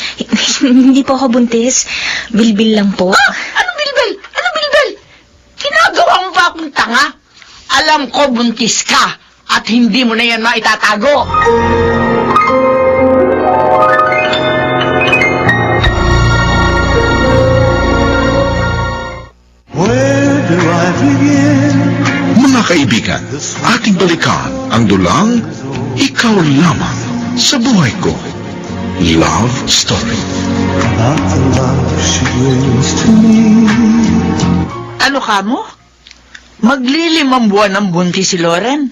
hindi po ako buntis. Bilbil lang po. Anong bilbil? Anong bilbil? Ginagawa mo pa akong tanga? Alam ko buntis ka at hindi mo na yan maitatago. Mga kaibigan, ating balikan ang dulang Ikaw Lamang sa Buhay Ko. Love Story. Ano ka mo? Maglilimang buwan ang buntis si Loren.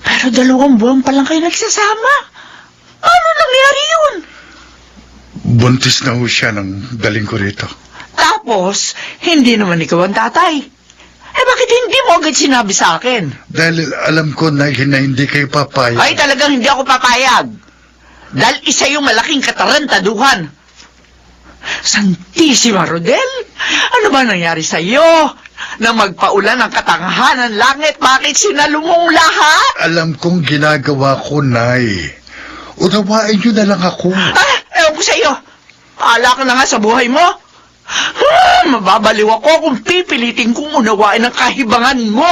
Pero 2 buwan pa lang kayo nagsasama. Ano nangyari yun? buntis na ho siya nang daling ko rito. Tapos, hindi naman ikaw ang tatay. Eh, bakit hindi mo agad sinabi sa akin? Dahil alam ko na hindi kayo papayag. Ay, talagang hindi ako papayag. Dahil isa yung malaking katarantaduhan. Santisima Rodel, ano ba nangyari sa iyo? Na magpaulan ng katangahan ng langit, bakit sinalumong lahat? Alam kong ginagawa ko, Nay. Unawain niyo na lang ako. Ah, ewan ko sa iyo. Paala ka na nga sa buhay mo. Mababaliw ako kung pipilitin kong unawain ang kahibangan mo.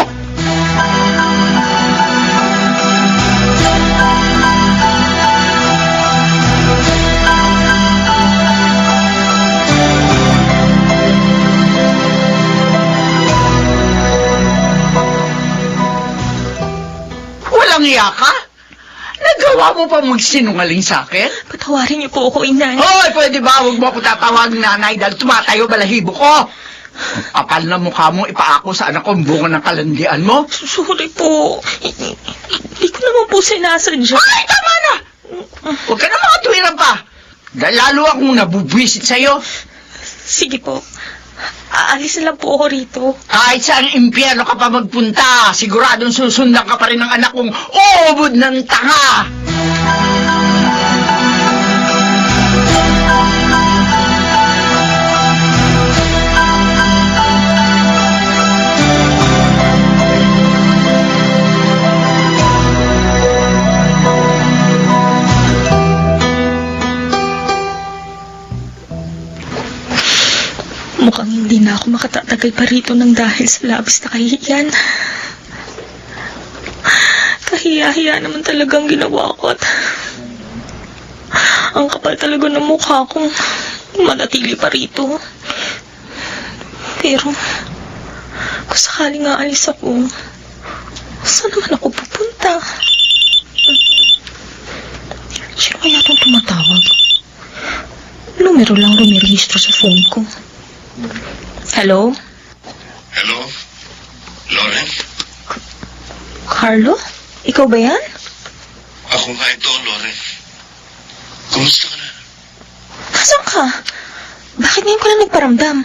Walang iya ka? Nagawa mo pa magsinungaling sa akin? Patawarin niyo po ako, Inay. Hoy, pwede ba? Huwag mo ako tatawagin nanay dahil tumatayo balahibo ko. Ang kapal na mukha mo, ipaako sa anak ko ang bunga ng kalandian mo. Sorry po. Hindi ko naman po sinasadya. Ay, tama na! Huwag ka na mga tuwiran pa. Dahil lalo akong nabubwisit sa'yo. Sige po. Aalis na lang po ako rito. Kahit saan impyerno ka pa magpunta, siguradong susundan ka pa rin ng anak kong ubod ng tanga. Mukhang hindi na ako makatatagal pa rito ng dahil sa labis na kahihiyan. Kahiya-hiya naman talagang ginawa ko at ang kapal talaga ng mukha kong manatili pa rito. Pero kung sakaling aalis ako, saan naman ako pupunta? Sino kaya itong tumatawag? Numero lang rumirehistro sa phone ko. Hello? Hello? Lauren? Carlo? Ikaw ba yan? Ako nga ito, Lauren. Kumusta ka na? Nasaan ka? Bakit ngayon ko lang nagparamdam?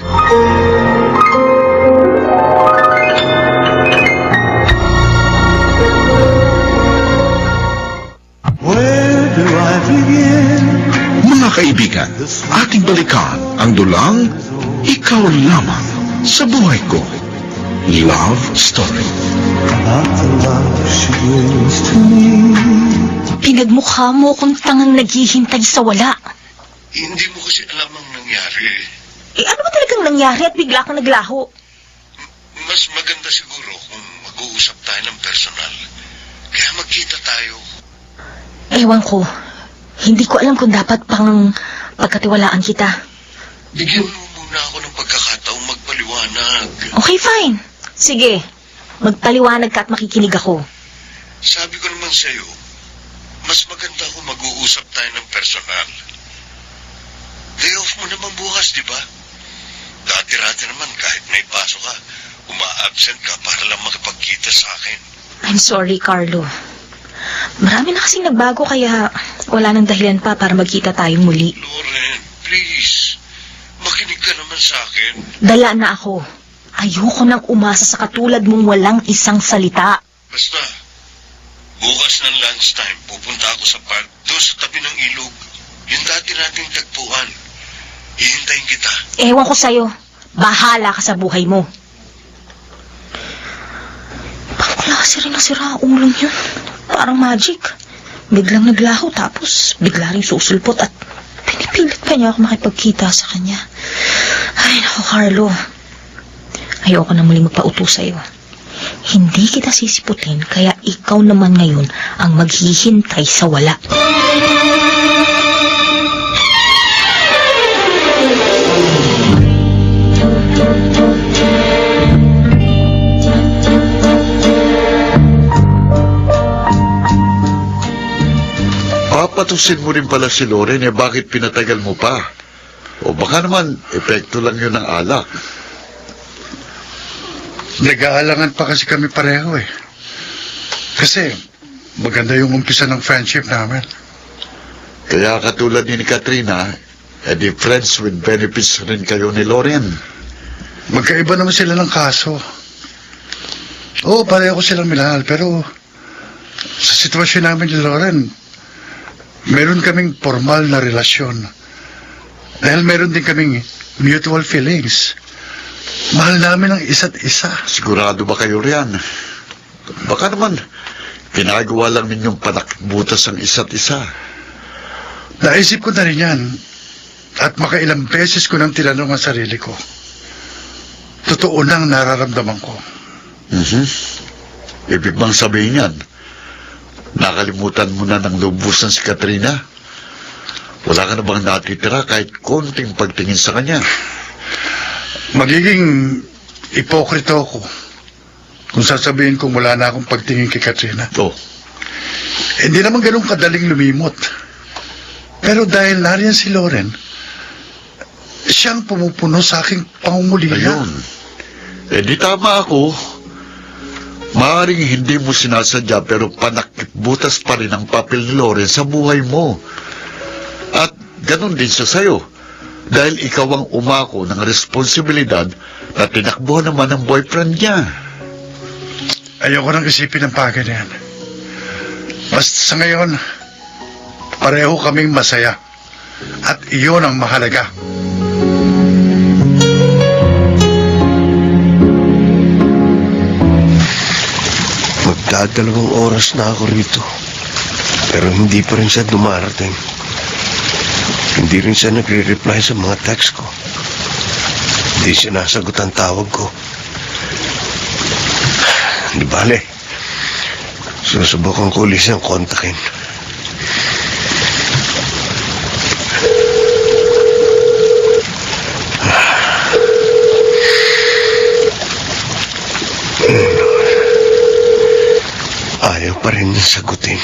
Mga kaibigan, ating balikan ang dulang Ikaw Lamang sa Buhay Ko. Love Story. Pinagmukha mo kung tangang naghihintay sa wala. Hindi mo kasi alam ang nangyari. Eh ano ba talagang nangyari at bigla kang naglaho? Mas maganda siguro kung mag-uusap tayo ng personal. Kaya magkita tayo. Ewan ko. Hindi ko alam kung dapat pang pagkatiwalaan kita. Bigyan mo muna ako ng pagkakataong magpaliwanag. Okay, fine. Sige. Magpaliwanag ka at makikinig ako. Sabi ko naman sa'yo, mas maganda kung mag-uusap tayo ng personal. Day off mo naman bukas, di ba? Dati-rati naman kahit may pasok ka, uma-absent ka para lang makipagkita sa akin. I'm sorry, Carlo. Marami na kasing nagbago kaya wala nang dahilan pa para magkita tayong muli. Lauren, please. Makinig ka naman sa akin. Dala na ako. Ayoko nang umasa sa katulad mong walang isang salita. Basta, bukas ng lunchtime, pupunta ako sa park, doon sa tabi ng ilog. Yung dati nating tagpuan. Hihintayin kita. Ewan ko sa'yo. Bahala ka sa buhay mo. Bakit wala kasi rin nasira ang ulong yun? Parang magic. Biglang naglaho tapos bigla rin susulpot at pinipilit pa niya ako makipagkita sa kanya. Ay, naku, Carlo. Ayoko na muling magpauto sa'yo. Hindi kita sisiputin kaya ikaw naman ngayon ang maghihintay sa wala. Papatusin mo rin pala si Lauren, bakit pinatagal mo pa? O baka naman, epekto lang yun ng alak. Nag-aalangan pa kasi kami pareho eh. Kasi maganda yung umpisa ng friendship namin. Kaya katulad ni Katrina, Eh di friends with benefits rin kayo ni Loren. Magkaiba naman sila ng kaso. Oo, pareho ko silang minahal, pero sa sitwasyon namin ni Lauren, meron kaming formal na relasyon. Dahil meron din kaming mutual feelings. Mahal namin ang isa't isa. Sigurado ba kayo riyan? Baka naman, ginagawa lang ninyong panakbutas ang isa't isa. Naisip ko na rin yan. At makailang beses ko nang tinanong ang sarili ko. Totoo nang nararamdaman ko. Ibig bang sabihin yan? Nakalimutan mo na ng lubusan si Katrina? Wala ka na bang natitira kahit konting pagtingin sa kanya? Magiging ipokrito ako kung sasabihin kong wala na akong pagtingin kay Katrina. Oh, Hindi naman ganun kadaling lumimot. Pero dahil nariyan si Lauren, siyang pumupuno sa aking pangungulila. ayun. Eh di tama ako. Maaring hindi mo sinasadya pero panakbutas pa rin ang papel ni Loren sa buhay mo. At ganun din siya sa'yo. Dahil ikaw ang umako ng responsibilidad na tinakbo naman ng boyfriend niya. Ayoko nang isipin ang bagay na yan. Basta sa ngayon, pareho kaming masaya. At iyon ang mahalaga. Magdadalawang oras na ako rito. Pero hindi pa rin siya dumarating. Hindi rin siya nagre-reply sa mga text ko. Hindi siya nasagot ang tawag ko. Di bale. Susubukan ko ulit siyang kontakin. Ayaw pa rin niya sagutin.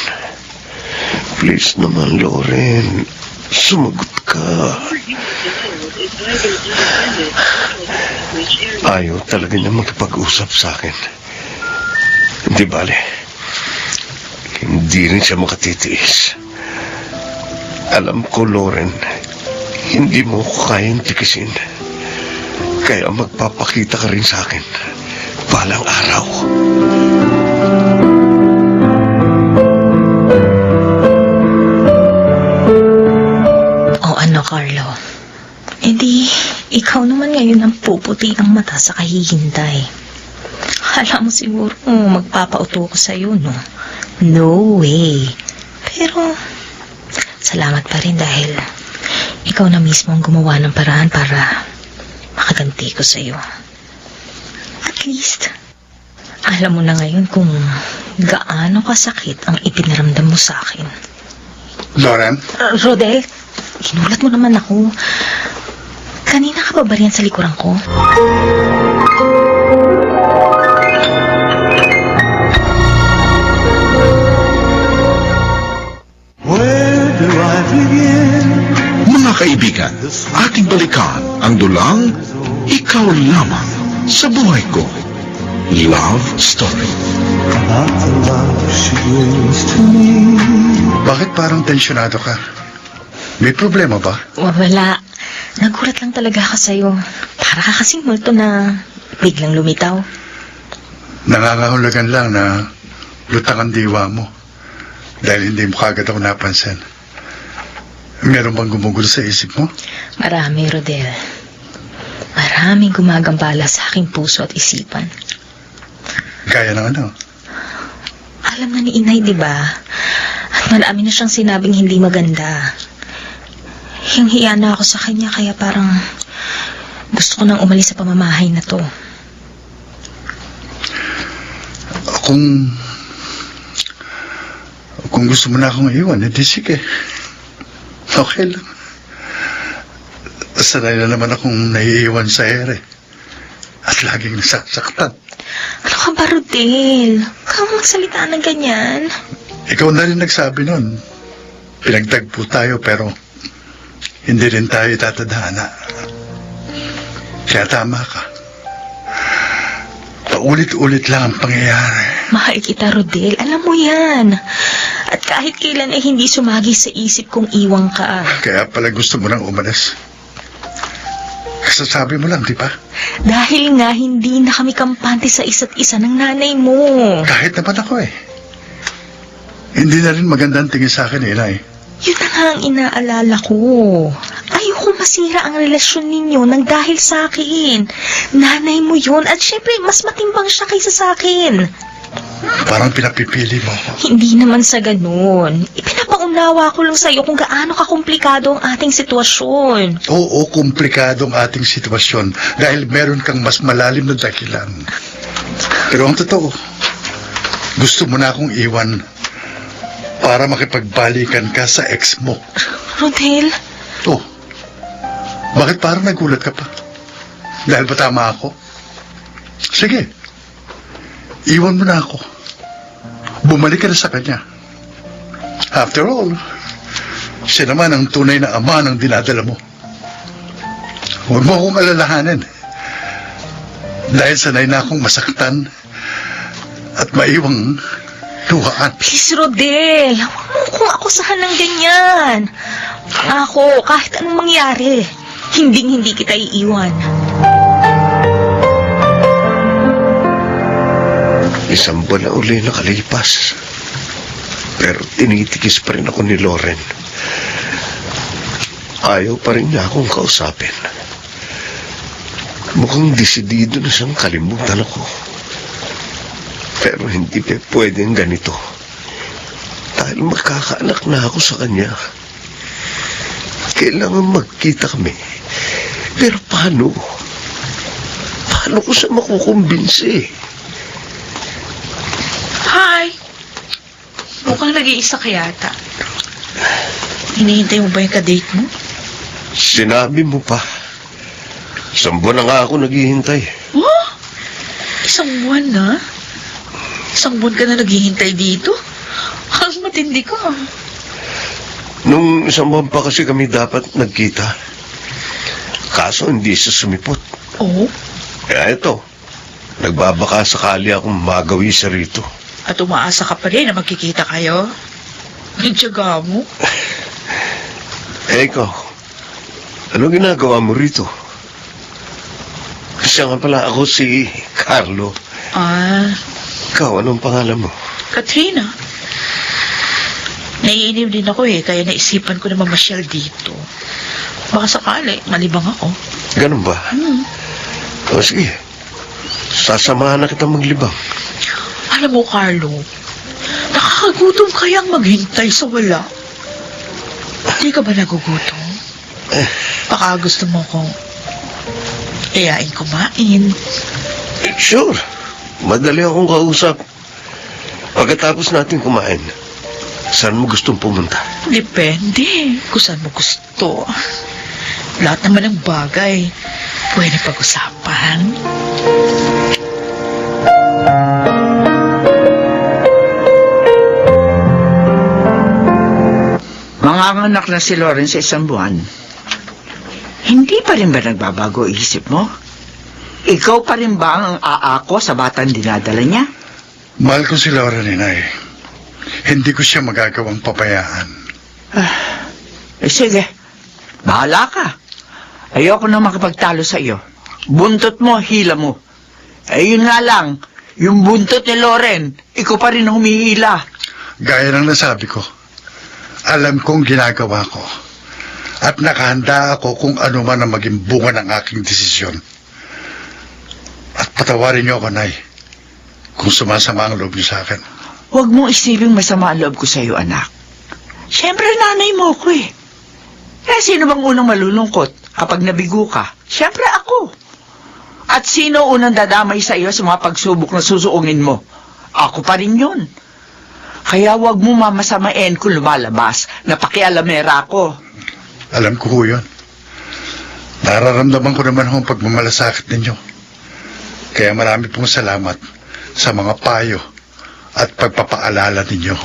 Please naman, Lauren. Sumagot ka. Is either unattended or which area. Ayaw talaga niya makipag-usap sa akin. Hindi bale. Hindi rin siya makatitiis. Alam ko, Lauren, hindi mo ko kayang tikisin. Kaya magpapakita ka rin sa akin. Balang araw. O ano, Carlo? E di, ikaw naman ngayon ang puputi ang mata sa kahihintay. Akala mo siguro magpapauto ko sa'yo, no? No way. Pero, salamat pa rin dahil ikaw na mismo ang gumawa ng paraan para makaganti ko sa'yo. At least, alam mo na ngayon kung gaano kasakit ang ipinaramdam mo sa akin. Lauren, Rodel, ginulat mo naman ako. Kanina ka pa ba riyan sa likuran ko? Mga kaibigan, ating balikan ang dulang Ikaw Lamang sa Buhay Ko. Love Story. bakit parang tensyonado ka? May problema ba? Wala. Nagulat lang talaga ako sa'yo. Para ka kasing multo na biglang lumitaw. Nangangahulugan lang na lutang ang diwa mo. Dahil hindi mo kagad ako napansin. Meron bang gumugulo sa isip mo? Marami, Rodel. Maraming gumagambala sa aking puso at isipan. Gaya ng ano? Alam na ni Inay, di ba? At marami na siyang sinabing hindi maganda. Hiyang-hiya na ako sa kanya, kaya parang gusto ko nang umalis sa pamamahay na to. Kung gusto mo na akong iwan, edi sige. Okay lang. Sanay na naman akong naiiwan sa ere. At laging nasasaktan. Ano ka ba, Rodel? Huwag kang magsalita ng ganyan. Ikaw na rin nagsabi nun. Pinagtagpo tayo pero hindi rin tayo tatadhana. Kaya tama ka. Paulit-ulit lang ang pangyayari. Mahal kita, Rodel. Alam mo yan. At kahit kailan ay hindi sumagi sa isip kong iwan ka. Kaya pala gusto mo nang umalis. Kasasabi mo lang, di ba? Dahil nga hindi na kami kampante sa isa't isa ng nanay mo. Kahit naman ako eh. Hindi na rin magandang tingin sa akin, Inay. Yun na nga ang inaalala ko. Ayoko masira ang relasyon ninyo nang dahil sa akin. Nanay mo yun at syempre mas matimbang siya kaysa sa akin. Parang pinapipili mo ako. Hindi naman sa ganun. Ipinapaunawa ko lang sa'yo kung gaano kakomplikado ang ating sitwasyon. Oo, komplikado ang ating sitwasyon dahil meron kang mas malalim na dahilan. Pero ang totoo, gusto mo na akong iwan para makipagbalikan ka sa ex mo. Rodel, Oh, bakit parang nagulat ka pa? Dahil ba tama ako? Sige, iwan mo na ako. Bumalik ka na sa kanya. After all, siya naman ang tunay na ama ng dinadala mo. Huwag mo akong alalahanin. Dahil sanay na akong masaktan at maiwang luhaan. please Rodel, huwag mo kung akusahan ng ganyan. Ako, kahit anong mangyari, hindi kita iiwan. Isang buwan na uli nakalipas. Pero tinitikis pa rin ako ni Loren. Ayaw pa rin niya akong kausapin. Mukhang desidido na siyang kalimutan ako. Pero hindi pa pwedeng ganito. Dahil magkakaanak na ako sa kanya. Kailangan magkita kami. Pero paano? Paano ko siya makukumbinsi? Hi! Mukhang nag-iisa ka yata. Hinihintay mo ba yung ka-date mo? Sinabi mo pa. Isang buwan na nga ako naghihintay. Oh? Isang buwan na? Isang buwan ka na naghihintay dito? Ang matindi ka. Nung isang buwan pa kasi kami dapat nagkita. Kaso hindi siya sumipot. Oh? Kaya ito, nagbabaka sakali akong magawi sa rito. At umaasa ka pa rin na magkikita kayo? Ang tiyaga mo? Ikaw, ano ginagawa mo rito? Siya nga pala ako si Carlo. Ah, Ikaw, anong pangalan mo? Katrina. Naiinim din ako kaya naisipan ko na mamasyal dito. Baka sakali, malibang ako. Ganun ba? O sige, sasamahan na kita maglibang. Alam mo, Carlo, nakakagutom kayang maghintay sa wala. Hindi ka ba nagugutom? Baka gusto mo kong iyain kumain. Sure, madali akong kausap. Pagkatapos natin kumain, saan mo gustong pumunta? Depende kung saan mo gusto. Lahat naman ng bagay pwede pag-usapan. Manganganak na si Loren sa isang buwan. Hindi pa rin ba nagbabago isip mo? Ikaw pa rin ba ang aako sa batang dinadala niya? Mahal ko si Laura, Inay. Hindi ko siya magagawang papayaan. Sige, bahala ka. Ayoko na makipagtalo sa iyo. Buntot mo, hila mo. Yun nga lang, yung buntot ni Loren, ikaw pa rin humihila. Gaya ng nasabi ko, alam kong ginagawa ko. At nakahanda ako kung ano man ang maging bunga ng aking desisyon. At patawarin niyo ako, Nay, kung sumasama ang loob niyo sa akin. Huwag mong isiping masama ang loob ko sa iyo, anak. Siyempre, nanay mo ko eh. Sino bang unang malulungkot kapag nabigo ka? Siyempre ako. At sino unang dadamay sa iyo sa mga pagsubok na susuungin mo? Ako pa rin yun. Kaya huwag mo mamasamain kung lumalabas na pakialamera ako. Alam ko ho yun. Nararamdaman ko naman ho ang pagmamalasakit ninyo. Kaya marami pong salamat sa mga payo at pagpapaalala ninyo.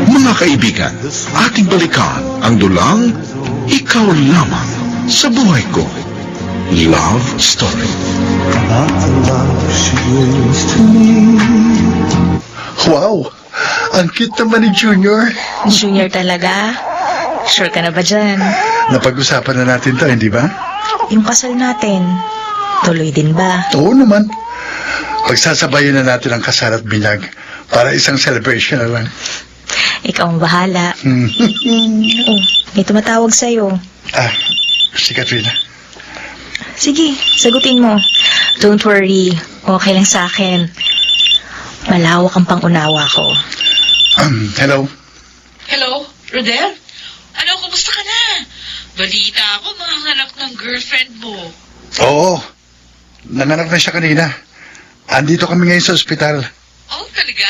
Mga kaibigan, ating balikan ang dulang Ikaw Lamang. sa buhay ko. Love Story. Wow! Ang cute naman ni Junior. Junior talaga? Sure ka na ba dyan? Napag-usapan na natin to, hindi ba? Yung kasal natin, tuloy din ba? Oo naman. Pagsasabayin na natin ang kasal at binyag para isang celebration na lang. Ikaw ang bahala. Hmm. Oh, may tumatawag sa'yo. Si Katrina. Sige, sagutin mo. Don't worry, okay lang sa akin. Malawak ang pangunawa ko. Hello? Hello, Rodel? Ano, kumusta ka na? Balita ako, mga anak ng girlfriend mo. Oo. Nanganak na siya kanina. Andito kami ngayon sa ospital. Oh, talaga?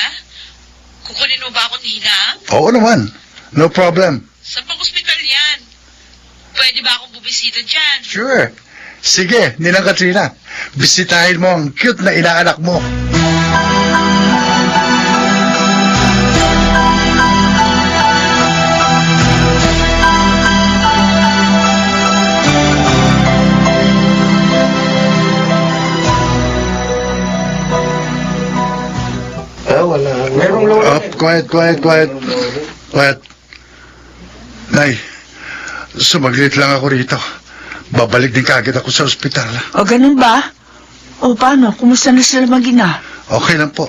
Kukunin mo ba ako, Nina? Oo naman. No problem. Sa pang-ospital yan. Pwede ba akong bubisita dyan? Sure. Sige, Ninang Katrina. Bisitahin mo ang cute na inaanak mo. Wala. Quiet. Nay, sumaglit lang ako rito. Babalik din kagad ako sa ospital. O ganun ba? O paano? Kumusta na sila mag-ina? Okay lang po.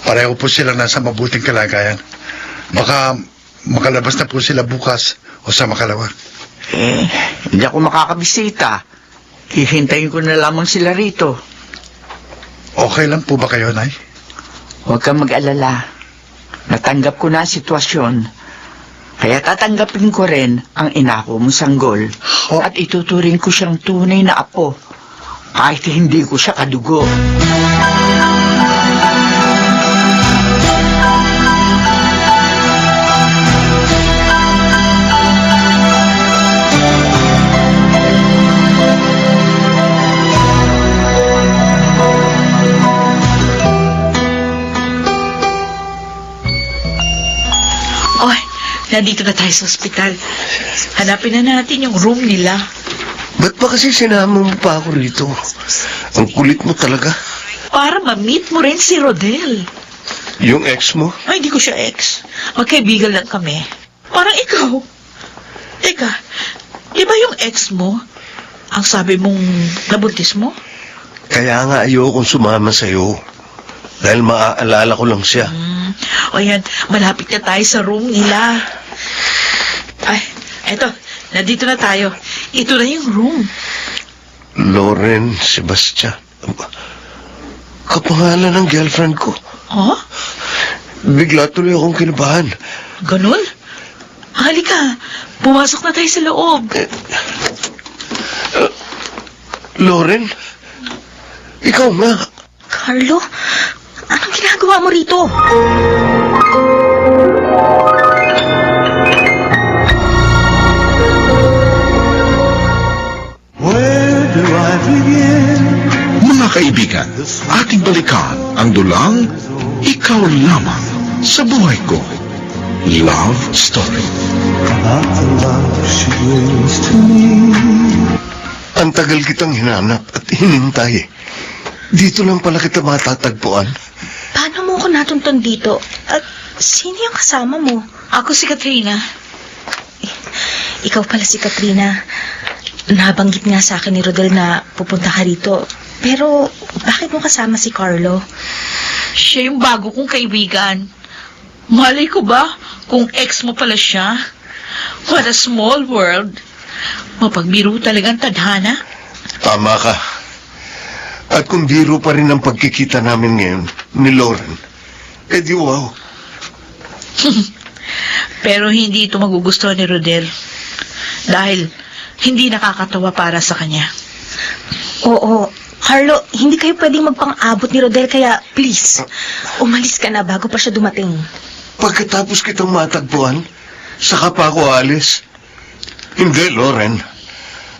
Pareho po sila nasa mabuting kalagayan. Baka makalabas na po sila bukas o sa makalawa. Hindi ako makakabisita. Hihintayin ko na lamang sila rito. Okay lang po ba kayo, Nay? Huwag kang mag-alala. Natanggap ko na ang sitwasyon. Kaya tatanggapin ko rin ang inako mo sanggol. Oh. At ituturing ko siyang tunay na apo. Kahit hindi ko siya kadugo. Oy, nandito na tayo sa ospital. Hanapin na natin yung room nila. Ba't ba kasi sinama mo pa ako rito? Ang kulit mo talaga. Para ma-meet mo rin si Rodel. Yung ex mo? Ay, hindi ko siya ex. Magkaibigan lang kami. Parang ikaw. Teka, di ba yung ex mo, ang sabi mong nabuntis mo? Kaya nga ayokong sumama sa'yo. Dahil maaalala ko lang siya. O yan, malapit na tayo sa room nila. Ay, eto, nandito na tayo. Ito na yung room. Lauren Sebastian. Kapangalan ng girlfriend ko. Oh? Bigla tuloy akong kinabahan. Ganun? Halika, pumasok na tayo sa loob. Lauren? Ikaw nga. Carlo, anong ginagawa mo rito? Mga kaibigan, ating balikan ang dulang Ikaw Lamang sa Buhay Ko. Love Story. Ang tagal kitang hinanap at hinintay. Dito lang pala kita matatagpuan. Paano mo ako natuntun dito? At sino yung kasama mo? Ako si Katrina. Ikaw pala si Katrina. Nabanggit nga sa akin ni Rodel na pupunta ka rito. Pero bakit mo kasama si Carlo? Siya yung bago kong kaibigan. Malay ko ba kung ex mo pala siya? What a small world. Mapagbiro talagang tadhana. Tama ka. At kung biro pa rin ang pagkikita namin ngayon ni Lauren, edi wow. Pero hindi ito magugustuhan ni Rodel. Dahil hindi nakakatawa para sa kanya. Oo, Carlo, hindi kayo pwedeng magpang-abot ni Rodel kaya please, umalis ka na bago pa siya dumating. Pagkatapos kitang matagpuan, saka pa ako alis. Hindi, Lauren.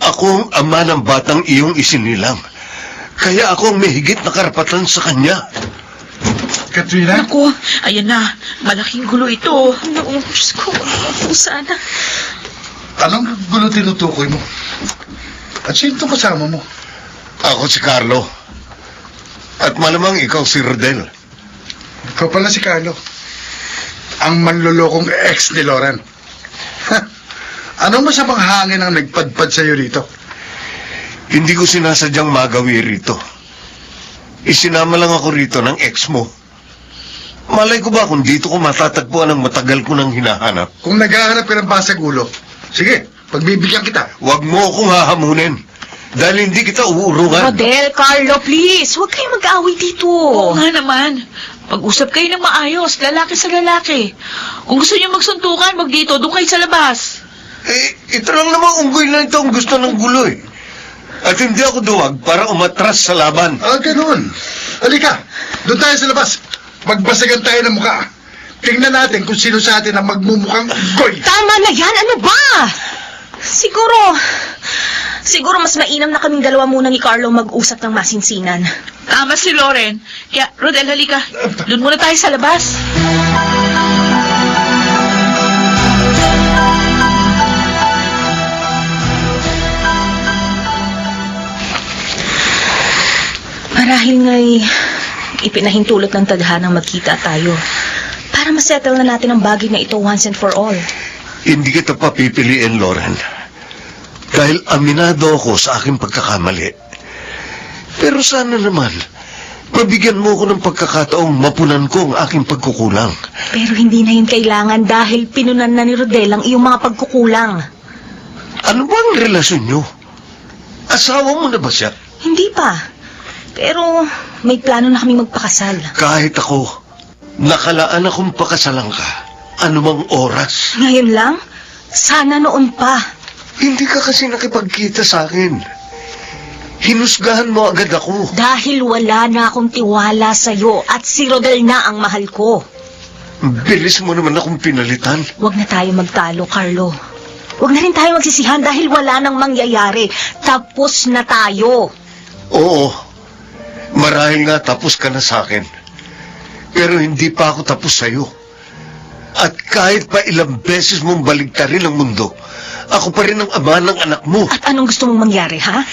Ako ang ama ng batang iyong isinilang. Kaya ako ang may higit na karapatan sa kanya. Katrina? Naku, ayan na. Malaking gulo ito. Ano, Diyos ko, sana. Anong gulo tinutukoy mo? At sino itong kasama mo? Ako si Carlo. At malamang ikaw si Rodel. Ikaw pala si Carlo. Ang manlolokong ex ni Loren. Ha? Anong masamang hangin ang nagpadpad sa'yo dito? Hindi ko sinasadyang magawi rito. Isinama lang ako rito ng ex mo. Malay ko ba kung dito ko matatagpuan ang matagal ko nang hinahanap? Kung naghahanap ka ng basag ulo, sige, pagbibigyan kita. Huwag mo akong hahamunin. Dahil hindi kita uurungan. Rodel, Carlo, please. Huwag kayong mag-away dito. Oo nga naman. Pag-usap kayo ng maayos, lalaki sa lalaki. Kung gusto niyo magsuntukan, wag dito, doon kayo sa labas. Ito lang naman unggoy na ito ang gusto ng gulo eh. At hindi ako duwag para umatras sa laban. Ah, ganun. Halika, doon tayo sa labas. Magbasagan tayo ng mukha. Tingnan natin kung sino sa atin ang magmumukhang unggoy. Tama na yan. Ano ba? Siguro mas mainam na kaming dalawa muna ni Carlo mag-usap ng masinsinan. Tama si Loren. Kaya, Rodel, halika. Doon muna tayo sa labas. Marahil nga'y ipinahintulot ng tadhanang magkita tayo para masettle na natin ang bagay na ito once and for all. Hindi kita papipiliin, Loren. Dahil aminado ako sa aking pagkakamali. Pero sana naman, mabigyan mo ko ng pagkakataong mapunan ko ang aking pagkukulang. Pero hindi na yun kailangan dahil pinunan na ni Rodel ang iyong mga pagkukulang. Ano ba ang relasyon nyo? Asawa mo na ba siya? Hindi pa. Pero may plano na kami magpakasal. Kahit ako, nakalaan akong pakasalan ka. Anumang oras. Ngayon lang? Sana noon pa. Hindi ka kasi nakipagkita sa akin. Hinusgahan mo agad ako. Dahil wala na akong tiwala sa'yo at si Rodel na ang mahal ko. Bilis mo naman akong pinalitan. Huwag na tayo magtalo, Carlo. Huwag na rin tayo magsisihan dahil wala nang mangyayari. Tapos na tayo. Oo, marahil nga tapos ka na sa akin. Pero hindi pa ako tapos sa'yo. At kahit pa ilang beses mong baligtarin ang mundo, ako pa rin ang ama ng anak mo. At anong gusto mong mangyari, ha?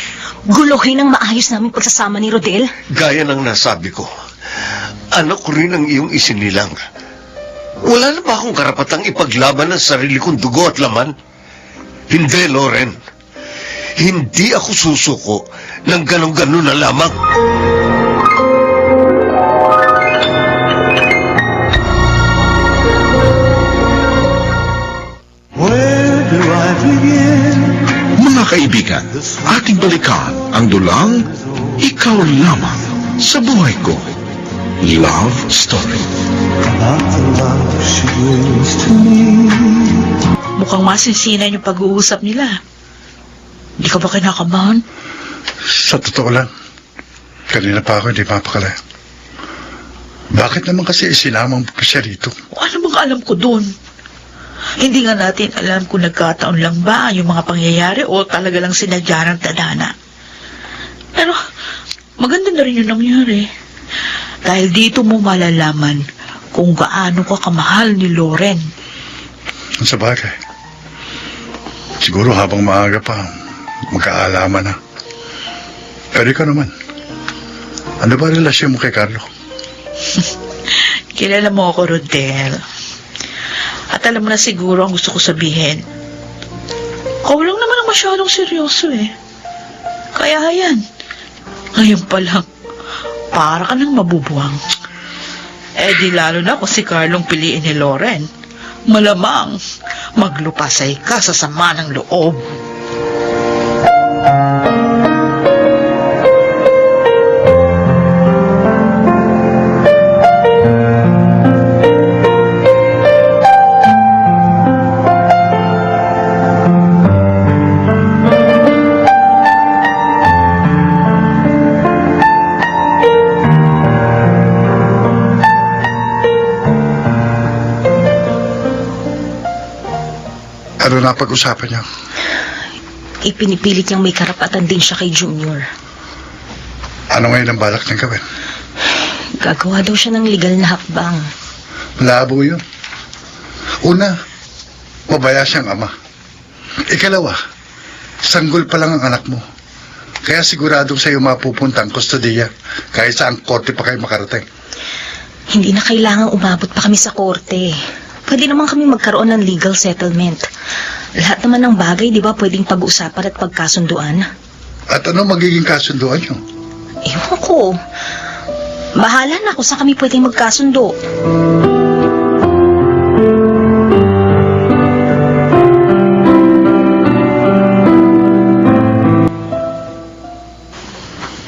Guluhin ang maayos naming pagsasama ni Rodel? Gaya ng nasabi ko, anak ko rin ang iyong isinilang. Wala na ba akong karapatang ipaglaban ang sarili kong dugo at laman? Hindi, Loren. Hindi ako susuko ng ganun-ganun na lamang. Mga kaibigan, ating balikan ang dulang Ikaw Lamang sa Buhay Ko. Love Story. Mukhang masinsinan yung pag-uusap nila. Hindi ka ba kinakabahan? Sa totoo lang, kanina pa ako hindi mapakala. Bakit naman kasi isinamang mo pa siya rito? Ano bang alam ko doon? Hindi nga natin alam kung nagkataon lang ba yung mga pangyayari o talaga lang sinadya ng tadhana. Pero maganda na rin yung nangyari. Dahil dito mo malalaman kung gaano ka kamahal ni Loren. Sa bagay. Siguro habang maaga pa, magkaalaman na. Pero ikaw naman, ano ba relasyon mo kay Carlo? Kilala mo ako, Rodel. At alam mo na siguro ang gusto ko sabihin. Ikaw lang naman ang masyadong seryoso eh. Kaya yan. Ngayon pa lang, para ka nang mabubuwang. Eh di lalo na kung si Carlong piliin ni Loren. Malamang maglupasay ka sa sama ng loob. Ano na pag-usapan niyo? Ipinipilit niyang may karapatan din siya kay Junior. Ano ngayon ang balak niyang gawin? Gagawa daw siya ng legal na hakbang. Labo yun. Una, mabaya siyang ama. Ikalawa, sanggol pa lang ang anak mo. Kaya siguradong sa'yo mapupunta ang kustodiya kahit saan korte pa kayo makarating. Hindi na kailangang umabot pa kami sa korte. Pwede naman kami magkaroon ng legal settlement. Lahat naman ng bagay, di ba, pwedeng pag-usapan at pagkasunduan? At ano magiging kasunduan nyo? Ewan ko. Bahala na kung saan kami pwedeng magkasundo.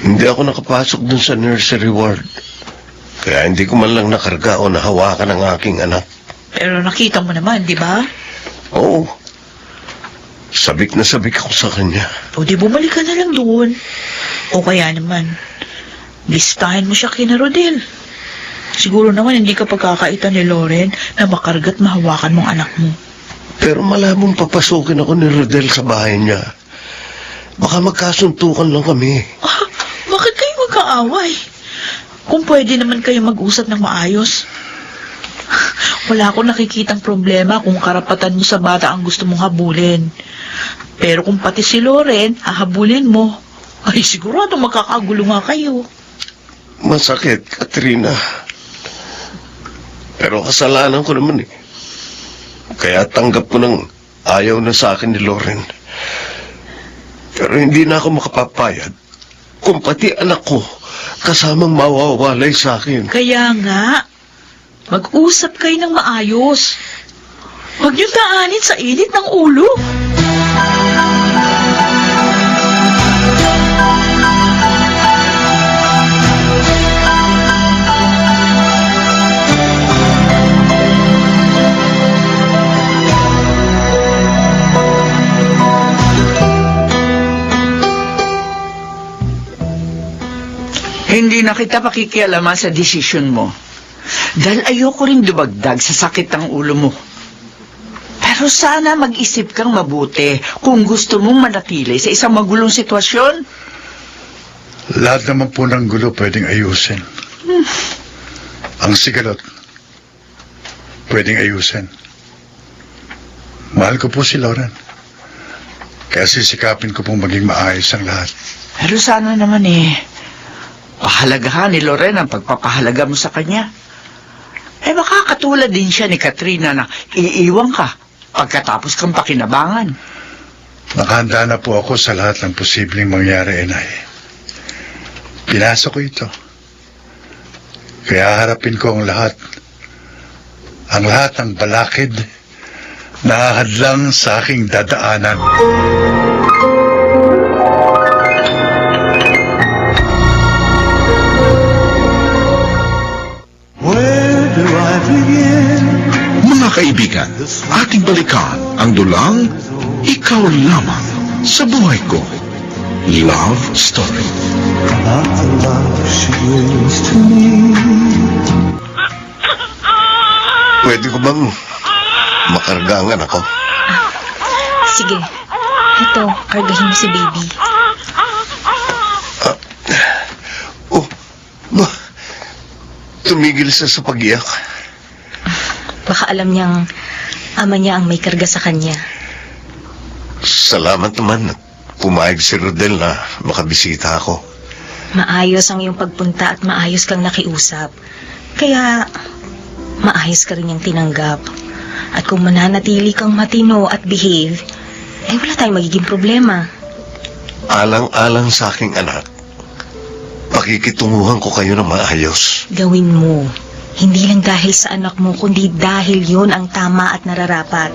Hindi ako nakapasok dun sa nursery ward. Kaya hindi ko man lang nakarga o nahawakan ang aking anak. Pero nakita mo naman, di ba? Oo. Sabik na sabik ako sa kanya. O di bumalik ka na lang doon. O kaya naman, listahin mo siya kina Rodel. Siguro naman hindi ka pagkakaita ni Loren na makargat mahawakan mong anak mo. Pero malabong papasukin ako ni Rodel sa bahay niya. Baka magkasuntukan lang kami. Ah, bakit kayo magkaaway? Kung pwede naman kayo mag-usap ng maayos. Wala akong nakikitang problema kung karapatan mo sa bata ang gusto mong habulin. Pero kung pati si Loren, hahabulin mo, ay sigurado magkakagulo nga kayo. Masakit, Katrina. Pero kasalanan ko naman eh. Kaya tanggap ko ng ayaw na sa akin ni Loren. Pero hindi na ako makapapayag kung pati anak ko kasamang mawawalay sa akin. Kaya nga, mag-usap kayo ng maayos. Huwag niyo daanin sa init ng ulo. Hindi na kita pakikialaman sa desisyon mo. Dahil ayoko rin dumagdag sa sakit ng ulo mo. Pero sana mag-isip kang mabuti kung gusto mong manatili sa isang magulong sitwasyon. Lahat naman po ng gulo pwedeng ayusin. Ang sigalot, pwedeng ayusin. Mahal ko po si Loren. Kaya sisikapin ko pong maging maayos ang lahat. Pero sana naman pahalagahan ni Loren ang pagpapahalaga mo sa kanya. Baka katulad din siya ni Katrina na iiwan ka pagkatapos kang pakinabangan. Nakahanda na po ako sa lahat ng posibleng mangyari, Inay. Pinasok ko ito. Kaya harapin ko ang lahat. Ang lahat ng balakid na hadlang sa aking dadaanan. Mga kaibigan, ating balikan ang dulang Ikaw Lamang sa Buhay Ko. Love Story. Pwede ko bang makarga ang anak ko? Sige. Ito, kargahin mo si baby. Tumigil siya sa pag-iyak. Baka alam niyang ama niya ang may karga sa kanya. Salamat naman at pumayag si Rodel na makabisita ako. Maayos ang iyong pagpunta at maayos kang nakiusap. Kaya, maayos ka rin niyang tinanggap. At kung mananatili kang matino at behave, wala tayong magiging problema. Alang-alang sa aking anak, pakikitunguhan ko kayo ng maayos. Gawin mo. Hindi lang dahil sa anak mo, kundi dahil yun ang tama at nararapat.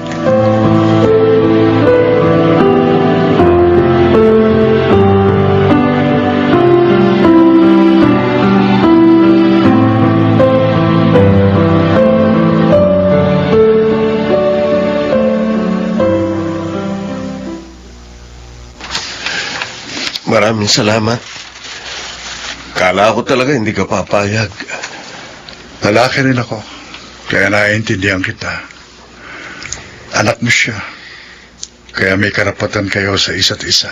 Maraming salamat. Kala ko talaga hindi ka papayag. Lalaki rin ako. Kaya naiintindihan kita. Anak mo siya. Kaya may karapatan kayo sa isa't isa.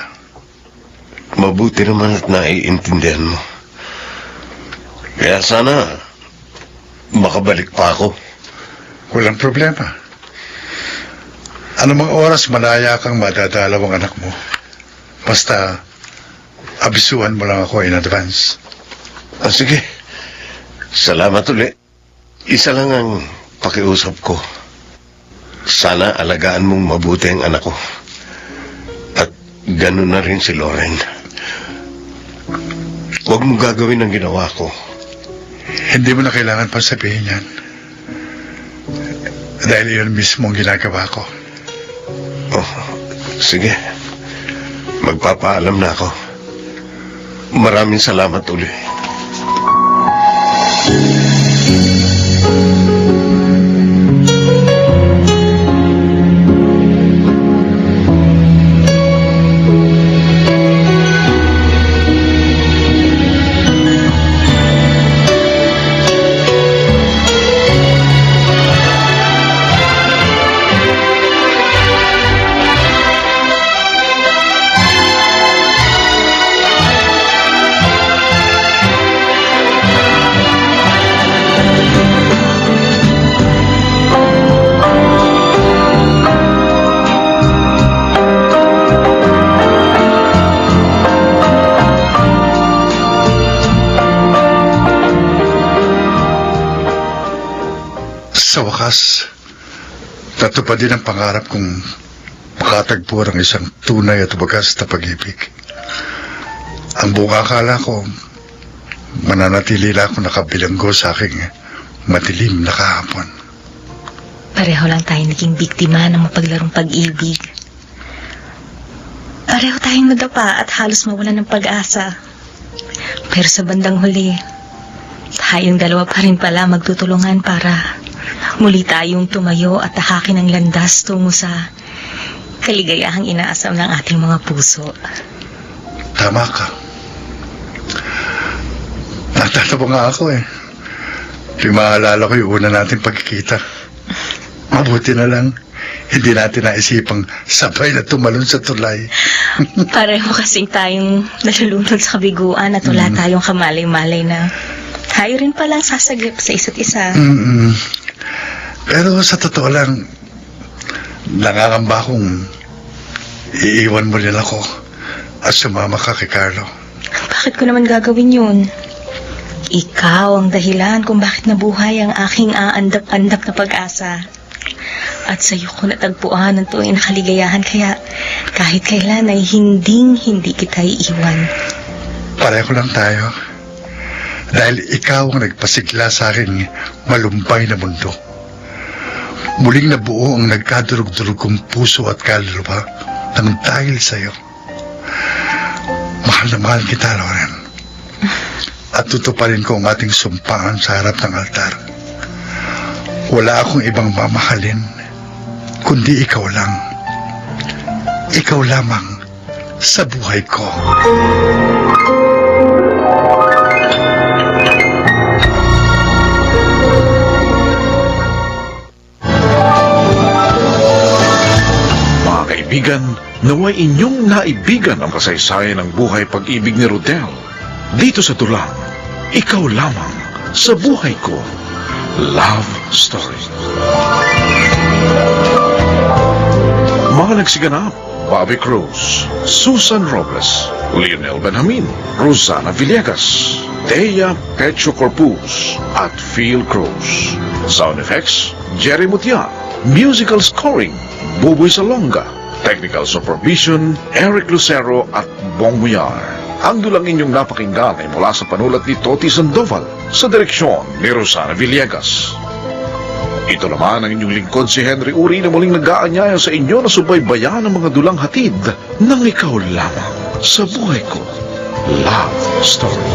Mabuti naman at naiintindihan mo. Kaya sana makabalik pa ako. Walang problema. Anumang oras malaya kang madadalaw ang anak mo. Basta, abisuhan mo lang ako in advance. Sige. Salamat uli. Isa lang ang pakiusap ko. Sana alagaan mong mabuti ang anak ko. At ganun na rin si Loren. Huwag mong gagawin ang ginawa ko. Hindi mo na kailangan pang sabihin yan. Dahil yun mismo ang ginagawa ko. Oh, sige. Magpapaalam na ako. Maraming salamat uli. Sa wakas, natupad din ang pangarap kong makatagpo ng isang tunay at wagas na pag-ibig. Ang buong akala ko, mananatili lang ako nakabilanggo sa aking madilim na kahapon. Pareho lang tayo naging biktima ng mapaglarong pag-ibig. Pareho tayong nadapa at halos mawalan ng pag-asa. Pero sa bandang huli, tayong dalawa pa rin pala magtutulungan para muli tayong tumayo at tahakin ang landas tungo sa kaligayahang inaasam ng ating mga puso. Tama ka. Natatawa nga ako eh. Di maalala ko yung una nating pagkikita. Mabuti na lang, hindi natin naisipang sabay na tumalon sa tulay. Pareho kasing tayong nalulunod sa kabiguan at wala tayong kamalay-malay na tayo rin palang sasagip sa isa't isa. Pero sa totoo lang, nangangamba kong iiwan mo rin ako at sumama ka kay Carlo. Bakit ko naman gagawin yun? Ikaw ang dahilan kung bakit nabuhay ang aking aandap-andap na pag-asa. At sa'yo ko natagpuan ang tuwing nakaligayahan, kaya kahit kailan ay hindi kita iiwan. Pareho lang tayo. Dahil ikaw ang nagpasigla sa aking malumbay na mundo. Muling nabuo ang nagkadurog-durog kong puso at kaluluwa nang dahil sa'yo. Mahal na mahal kita, Loren. At tutuparin ko ang ating sumpaan sa harap ng altar. Wala akong ibang mamahalin, kundi ikaw lang. Ikaw lamang sa buhay ko. Kaibigan, naway inyong naibigan ang kasaysayan ng buhay pag-ibig ni Rodel. Dito sa Tulang, Ikaw Lamang sa Buhay Ko. Love Story. Mga nagsiganap: Bobby Cruz, Susan Robles, Lionel Benjamin, Rosana Villegas, Thea Pecho Corpus, at Phil Cruz. Sound effects: Jerry Mutia. Musical scoring: Buboy Salonga. Technical supervision: Eric Lucero at Bong Muyar. Ang dulang inyong napakinggan ay mula sa panulat ni Toti Sandoval sa direksyon ni Rosana Villegas. Ito naman ang inyong lingkod si Henry Uri na muling nag-aanyaya sa inyo na subaybayan ang mga dulang hatid ng Ikaw Lamang sa Buhay Ko. Love Story.